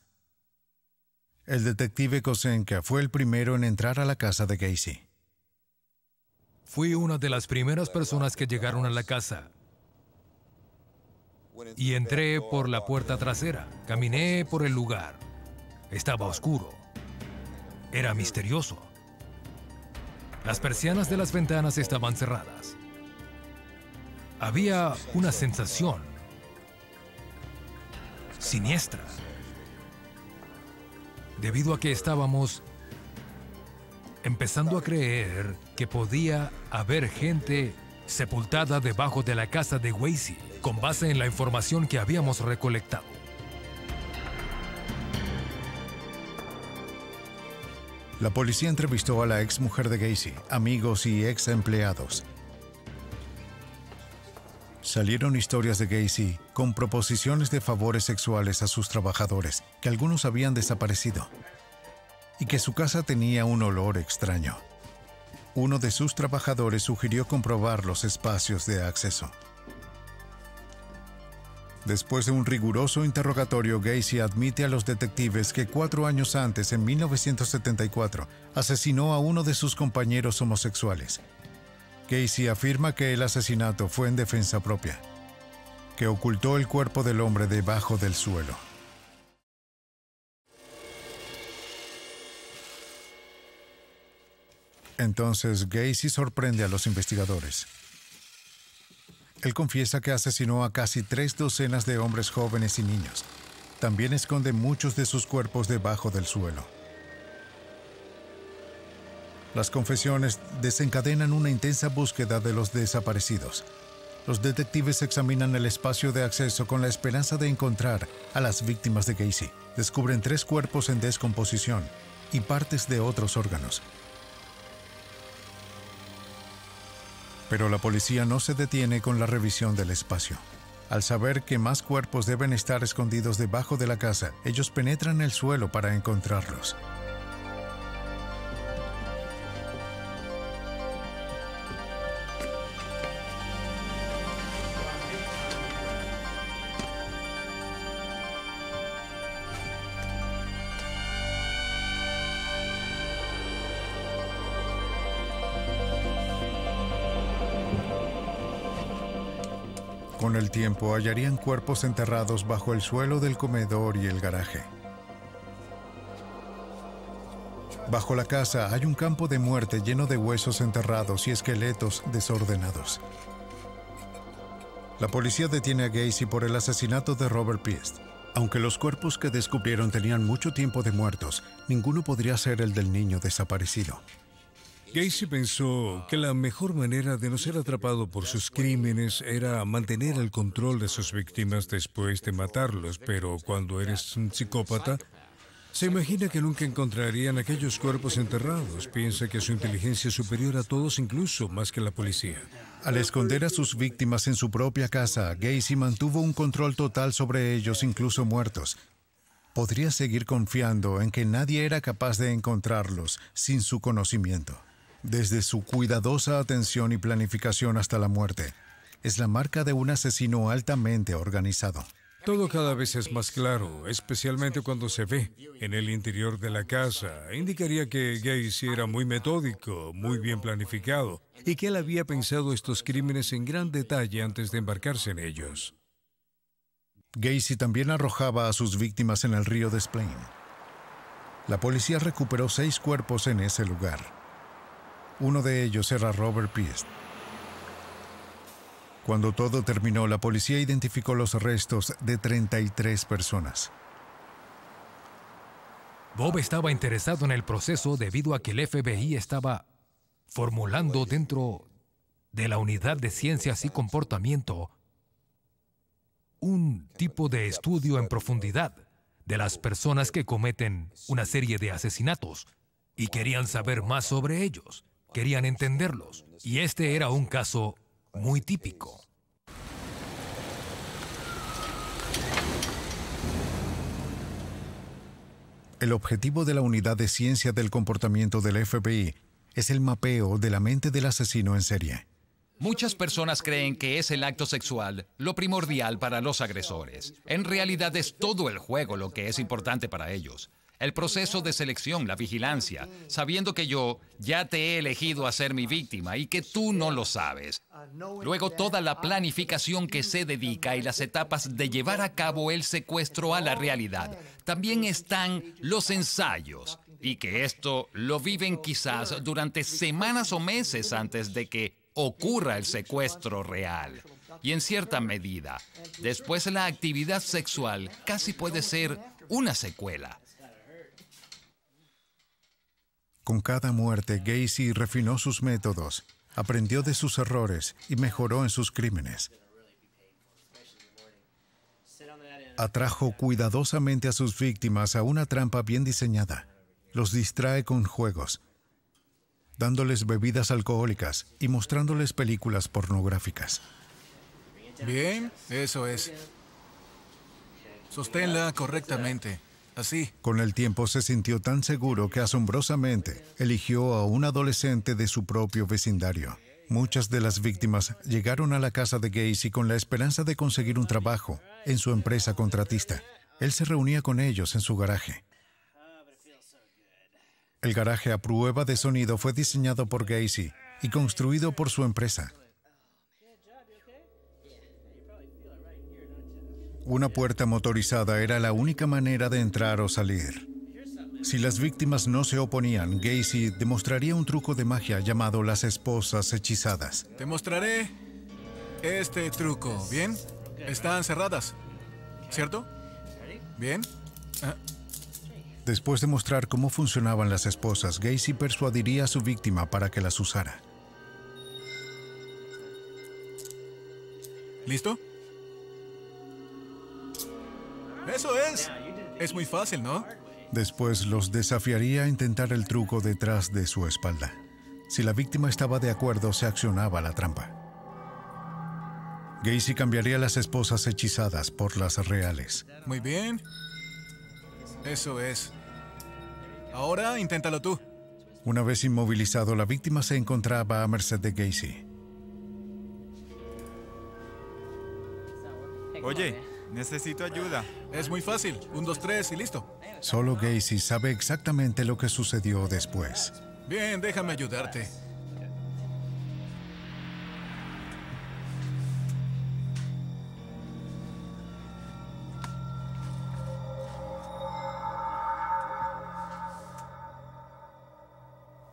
El detective Kosenka fue el primero en entrar a la casa de Gacy.
Fui una de las primeras personas que llegaron a la casa. Y entré por la puerta trasera. Caminé por el lugar. Estaba oscuro. Era misterioso. Las persianas de las ventanas estaban cerradas. Había una sensación siniestra. Debido a que estábamos empezando a creer que podía haber gente sepultada debajo de la casa de Gacy, con base en la información que habíamos recolectado.
La policía entrevistó a la ex mujer de Gacy, amigos y ex empleados. Salieron historias de Gacy con proposiciones de favores sexuales a sus trabajadores, que algunos habían desaparecido, y que su casa tenía un olor extraño. Uno de sus trabajadores sugirió comprobar los espacios de acceso. Después de un riguroso interrogatorio, Gacy admite a los detectives que 4 años antes, en 1974, asesinó a uno de sus compañeros homosexuales. Gacy afirma que el asesinato fue en defensa propia, que ocultó el cuerpo del hombre debajo del suelo. Entonces, Gacy sorprende a los investigadores. Él confiesa que asesinó a casi 3 docenas de hombres jóvenes y niños. También esconde muchos de sus cuerpos debajo del suelo. Las confesiones desencadenan una intensa búsqueda de los desaparecidos. Los detectives examinan el espacio de acceso con la esperanza de encontrar a las víctimas de Gacy. Descubren 3 cuerpos en descomposición y partes de otros órganos. Pero la policía no se detiene con la revisión del espacio. Al saber que más cuerpos deben estar escondidos debajo de la casa, ellos penetran el suelo para encontrarlos. Con el tiempo hallarían cuerpos enterrados bajo el suelo del comedor y el garaje. Bajo la casa hay un campo de muerte lleno de huesos enterrados y esqueletos desordenados. La policía detiene a Gacy por el asesinato de Robert Piest. Aunque los cuerpos que descubrieron tenían mucho tiempo de muertos, ninguno podría ser el del niño desaparecido.
Gacy pensó que la mejor manera de no ser atrapado por sus crímenes era mantener el control de sus víctimas después de matarlos, pero cuando eres un psicópata, se imagina que nunca encontrarían aquellos cuerpos enterrados. Piensa que su inteligencia es superior a todos, incluso más que la policía.
Al esconder a sus víctimas en su propia casa, Gacy mantuvo un control total sobre ellos, incluso muertos. Podría seguir confiando en que nadie era capaz de encontrarlos sin su conocimiento. Desde su cuidadosa atención y planificación hasta la muerte, es la marca de un asesino altamente organizado.
Todo cada vez es más claro, especialmente cuando se ve en el interior de la casa. Indicaría que Gacy era muy metódico, muy bien planificado, y que él había pensado estos crímenes en gran detalle antes de embarcarse en ellos.
Gacy también arrojaba a sus víctimas en el río Des Plaines. La policía recuperó 6 cuerpos en ese lugar. Uno de ellos era Robert Piest. Cuando todo terminó, la policía identificó los restos de 33 personas.
Bob estaba interesado en el proceso debido a que el FBI estaba formulando dentro de la Unidad de Ciencias y Comportamiento un tipo de estudio en profundidad de las personas que cometen una serie de asesinatos y querían saber más sobre ellos, querían entenderlos, y este era un caso muy típico.
El objetivo de la Unidad de Ciencia del Comportamiento del FBI es el mapeo de la mente del asesino en serie.
Muchas personas creen que es el acto sexual lo primordial para los agresores. En realidad es todo el juego lo que es importante para ellos. El proceso de selección, la vigilancia, sabiendo que yo ya te he elegido a ser mi víctima y que tú no lo sabes. Luego toda la planificación que se dedica y las etapas de llevar a cabo el secuestro a la realidad. También están los ensayos, y que esto lo viven quizás durante semanas o meses antes de que ocurra el secuestro real. Y en cierta medida, después la actividad sexual casi puede ser una secuela.
Con cada muerte, Gacy refinó sus métodos, aprendió de sus errores y mejoró en sus crímenes. Atrajo cuidadosamente a sus víctimas a una trampa bien diseñada. Los distrae con juegos, dándoles bebidas alcohólicas y mostrándoles películas pornográficas.
Bien, eso es. Sosténla correctamente. Así.
Con el tiempo se sintió tan seguro que asombrosamente eligió a un adolescente de su propio vecindario. Muchas de las víctimas llegaron a la casa de Gacy con la esperanza de conseguir un trabajo en su empresa contratista. Él se reunía con ellos en su garaje. El garaje a prueba de sonido fue diseñado por Gacy y construido por su empresa. Una puerta motorizada era la única manera de entrar o salir. Si las víctimas no se oponían, Gacy demostraría un truco de magia llamado las esposas hechizadas.
Te mostraré este truco, ¿bien? Están cerradas, ¿cierto? ¿Bien?
Después de mostrar cómo funcionaban las esposas, Gacy persuadiría a su víctima para que las usara.
¿Listo? ¡Eso es! Es muy fácil, ¿no?
Después los desafiaría a intentar el truco detrás de su espalda. Si la víctima estaba de acuerdo, se accionaba la trampa. Gacy cambiaría las esposas hechizadas por las reales.
Muy bien. Eso es. Ahora inténtalo tú.
Una vez inmovilizado, la víctima se encontraba a merced de Gacy.
Oye, necesito ayuda.
Es muy fácil. 1, 2, 3 y listo.
Solo Gacy sabe exactamente lo que sucedió después.
Bien, déjame ayudarte.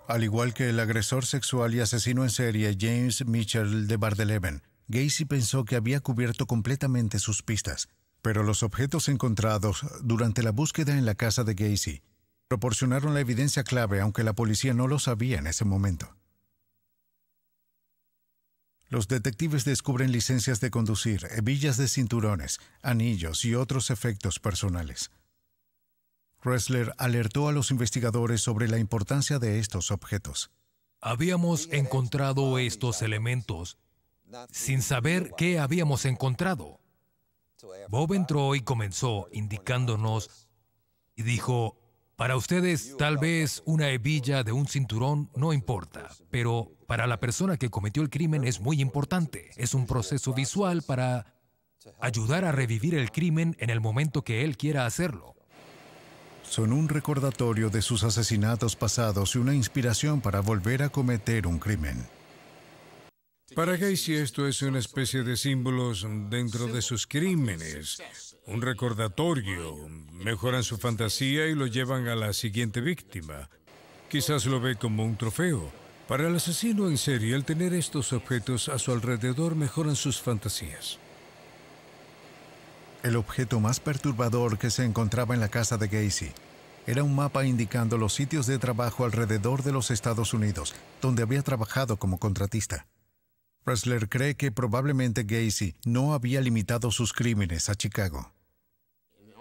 Al igual que el agresor sexual y asesino en serie James Mitchell de Bardeleven, Gacy pensó que había cubierto completamente sus pistas, pero los objetos encontrados durante la búsqueda en la casa de Gacy proporcionaron la evidencia clave, aunque la policía no lo sabía en ese momento. Los detectives descubren licencias de conducir, hebillas de cinturones, anillos y otros efectos personales. Ressler alertó a los investigadores sobre la importancia de estos objetos.
Habíamos encontrado estos elementos sin saber qué habíamos encontrado. Bob entró y comenzó indicándonos y dijo: para ustedes, tal vez una hebilla de un cinturón no importa, pero para la persona que cometió el crimen es muy importante. Es un proceso visual para ayudar a revivir el crimen en el momento que él quiera hacerlo.
Son un recordatorio de sus asesinatos pasados y una inspiración para volver a cometer un crimen.
Para Gacy esto es una especie de símbolos dentro de sus crímenes. Un recordatorio. Mejoran su fantasía y lo llevan a la siguiente víctima. Quizás lo ve como un trofeo. Para el asesino en serie, el tener estos objetos a su alrededor mejoran sus fantasías.
El objeto más perturbador que se encontraba en la casa de Gacy era un mapa indicando los sitios de trabajo alrededor de los Estados Unidos, donde había trabajado como contratista. Ressler cree que probablemente Gacy no había limitado sus crímenes a Chicago.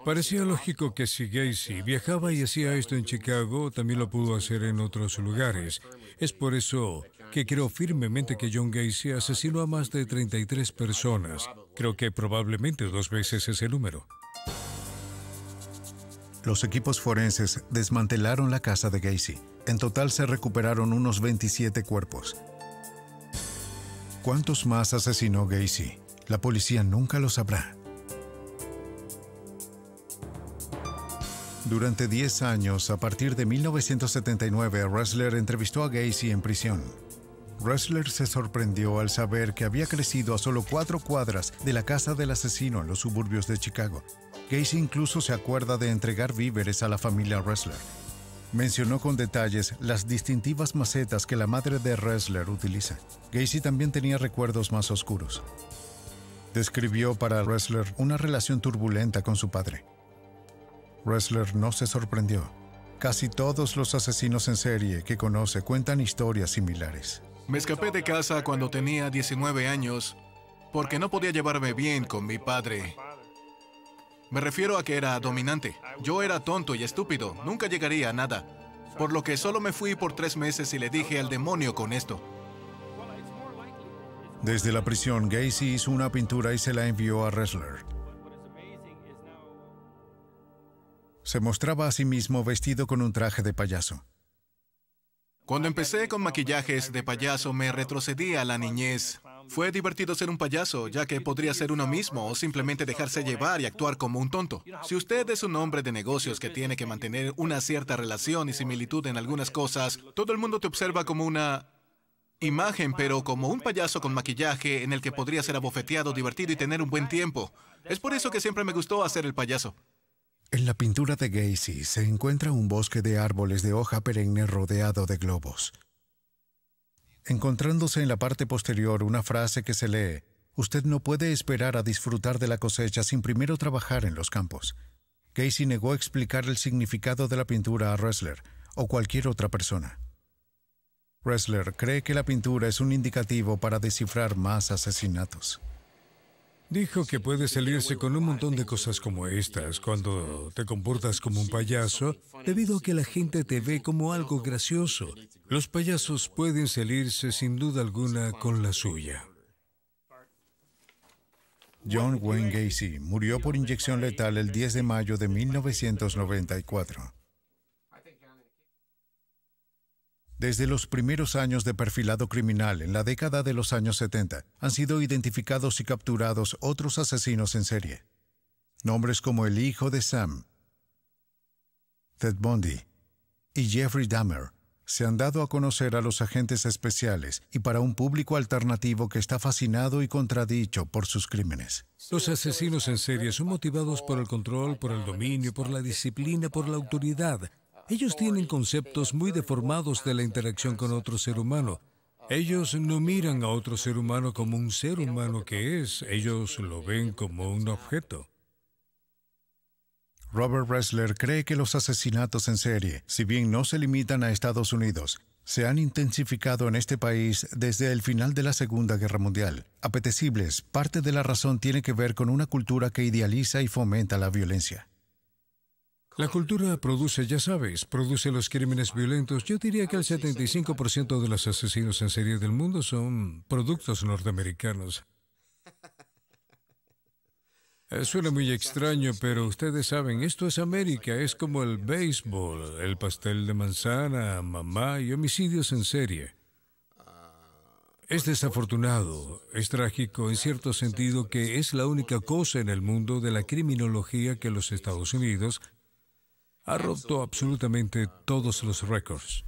Parecía lógico que si Gacy viajaba y hacía esto en Chicago, también lo pudo hacer en otros lugares. Es por eso que creo firmemente que John Gacy asesinó a más de 33 personas. Creo que probablemente 2 veces ese número.
Los equipos forenses desmantelaron la casa de Gacy. En total se recuperaron unos 27 cuerpos. ¿Cuántos más asesinó Gacy? La policía nunca lo sabrá. Durante 10 años, a partir de 1979, Ressler entrevistó a Gacy en prisión. Ressler se sorprendió al saber que había crecido a solo 4 cuadras de la casa del asesino en los suburbios de Chicago. Gacy incluso se acuerda de entregar víveres a la familia Ressler. Mencionó con detalles las distintivas macetas que la madre de Ressler utiliza. Gacy también tenía recuerdos más oscuros. Describió para Ressler una relación turbulenta con su padre. Ressler no se sorprendió. Casi todos los asesinos en serie que conoce cuentan historias similares.
Me escapé de casa cuando tenía 19 años porque no podía llevarme bien con mi padre. Me refiero a que era dominante. Yo era tonto y estúpido, nunca llegaría a nada. Por lo que solo me fui por 3 meses y le dije al demonio con esto.
Desde la prisión, Gacy hizo una pintura y se la envió a Ressler. Se mostraba a sí mismo vestido con un traje de payaso.
Cuando empecé con maquillajes de payaso, me retrocedí a la niñez. Fue divertido ser un payaso, ya que podría ser uno mismo o simplemente dejarse llevar y actuar como un tonto. Si usted es un hombre de negocios que tiene que mantener una cierta relación y similitud en algunas cosas, todo el mundo te observa como una imagen, pero como un payaso con maquillaje en el que podría ser abofeteado, divertido y tener un buen tiempo. Es por eso que siempre me gustó hacer el payaso.
En la pintura de Gacy se encuentra un bosque de árboles de hoja perenne rodeado de globos. Encontrándose en la parte posterior una frase que se lee: «Usted no puede esperar a disfrutar de la cosecha sin primero trabajar en los campos». Gacy negó explicar el significado de la pintura a Ressler o cualquier otra persona. Ressler cree que la pintura es un indicativo para descifrar más asesinatos.
Dijo que puede salirse con un montón de cosas como estas cuando te comportas como un payaso, debido a que la gente te ve como algo gracioso. Los payasos pueden salirse sin duda alguna con la suya.
John Wayne Gacy murió por inyección letal el 10 de mayo de 1994. Desde los primeros años de perfilado criminal en la década de los años 70, han sido identificados y capturados otros asesinos en serie. Nombres como el hijo de Sam, Ted Bundy y Jeffrey Dahmer se han dado a conocer a los agentes especiales y para un público alternativo que está fascinado y contradicho por sus crímenes.
Los asesinos en serie son motivados por el control, por el dominio, por la disciplina, por la autoridad. Ellos tienen conceptos muy deformados de la interacción con otro ser humano. Ellos no miran a otro ser humano como un ser humano que es, ellos lo ven como un objeto.
Robert Ressler cree que los asesinatos en serie, si bien no se limitan a Estados Unidos, se han intensificado en este país desde el final de la Segunda Guerra Mundial. Apetecibles, parte de la razón tiene que ver con una cultura que idealiza y fomenta la violencia.
La cultura produce, ya sabes, produce los crímenes violentos. Yo diría que el 75% de los asesinos en serie del mundo son productos norteamericanos. Suena muy extraño, pero ustedes saben, esto es América, es como el béisbol, el pastel de manzana, mamá y homicidios en serie. Es desafortunado, es trágico en cierto sentido que es la única cosa en el mundo de la criminología que los Estados Unidos ha roto absolutamente todos los récords.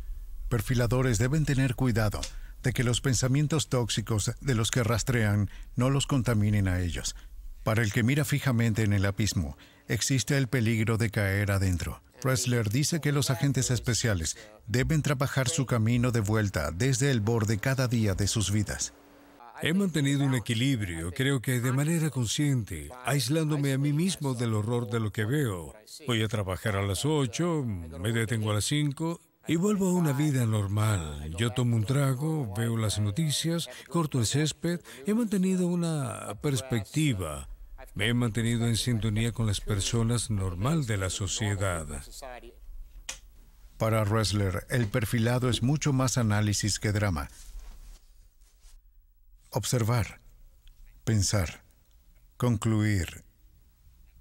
Perfiladores deben tener cuidado de que los pensamientos tóxicos de los que rastrean no los contaminen a ellos. Para el que mira fijamente en el abismo, existe el peligro de caer adentro. Ressler dice que los agentes especiales deben trabajar su camino de vuelta desde el borde cada día de sus vidas.
He mantenido un equilibrio, creo que de manera consciente, aislándome a mí mismo del horror de lo que veo. Voy a trabajar a las 8, me detengo a las 5 y vuelvo a una vida normal. Yo tomo un trago, veo las noticias, corto el césped. He mantenido una perspectiva. Me he mantenido en sintonía con las personas normal de la sociedad.
Para Ressler, el perfilado es mucho más análisis que drama. Observar, pensar, concluir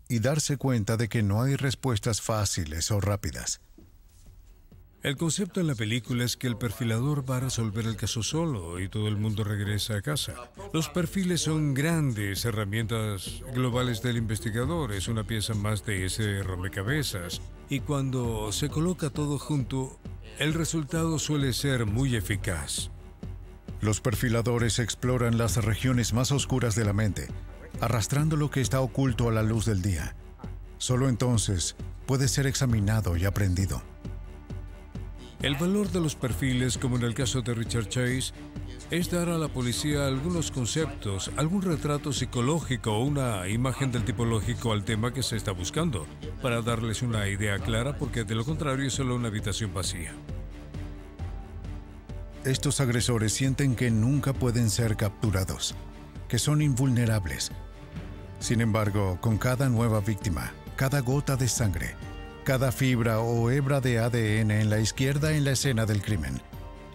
y darse cuenta de que no hay respuestas fáciles o rápidas.
El concepto en la película es que el perfilador va a resolver el caso solo y todo el mundo regresa a casa. Los perfiles son grandes herramientas globales del investigador, es una pieza más de ese rompecabezas. Y cuando se coloca todo junto, el resultado suele ser muy eficaz.
Los perfiladores exploran las regiones más oscuras de la mente, arrastrando lo que está oculto a la luz del día. Solo entonces puede ser examinado y aprendido.
El valor de los perfiles, como en el caso de Richard Chase, es dar a la policía algunos conceptos, algún retrato psicológico o una imagen del tipológico al tema que se está buscando, para darles una idea clara, porque de lo contrario es solo una habitación vacía.
Estos agresores sienten que nunca pueden ser capturados, que son invulnerables. Sin embargo, con cada nueva víctima, cada gota de sangre, cada fibra o hebra de ADN en la izquierda en la escena del crimen,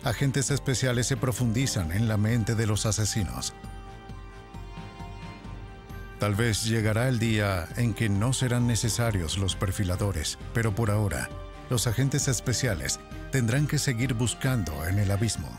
agentes especiales se profundizan en la mente de los asesinos. Tal vez llegará el día en que no serán necesarios los perfiladores, pero por ahora, los agentes especiales tendrán que seguir buscando en el abismo.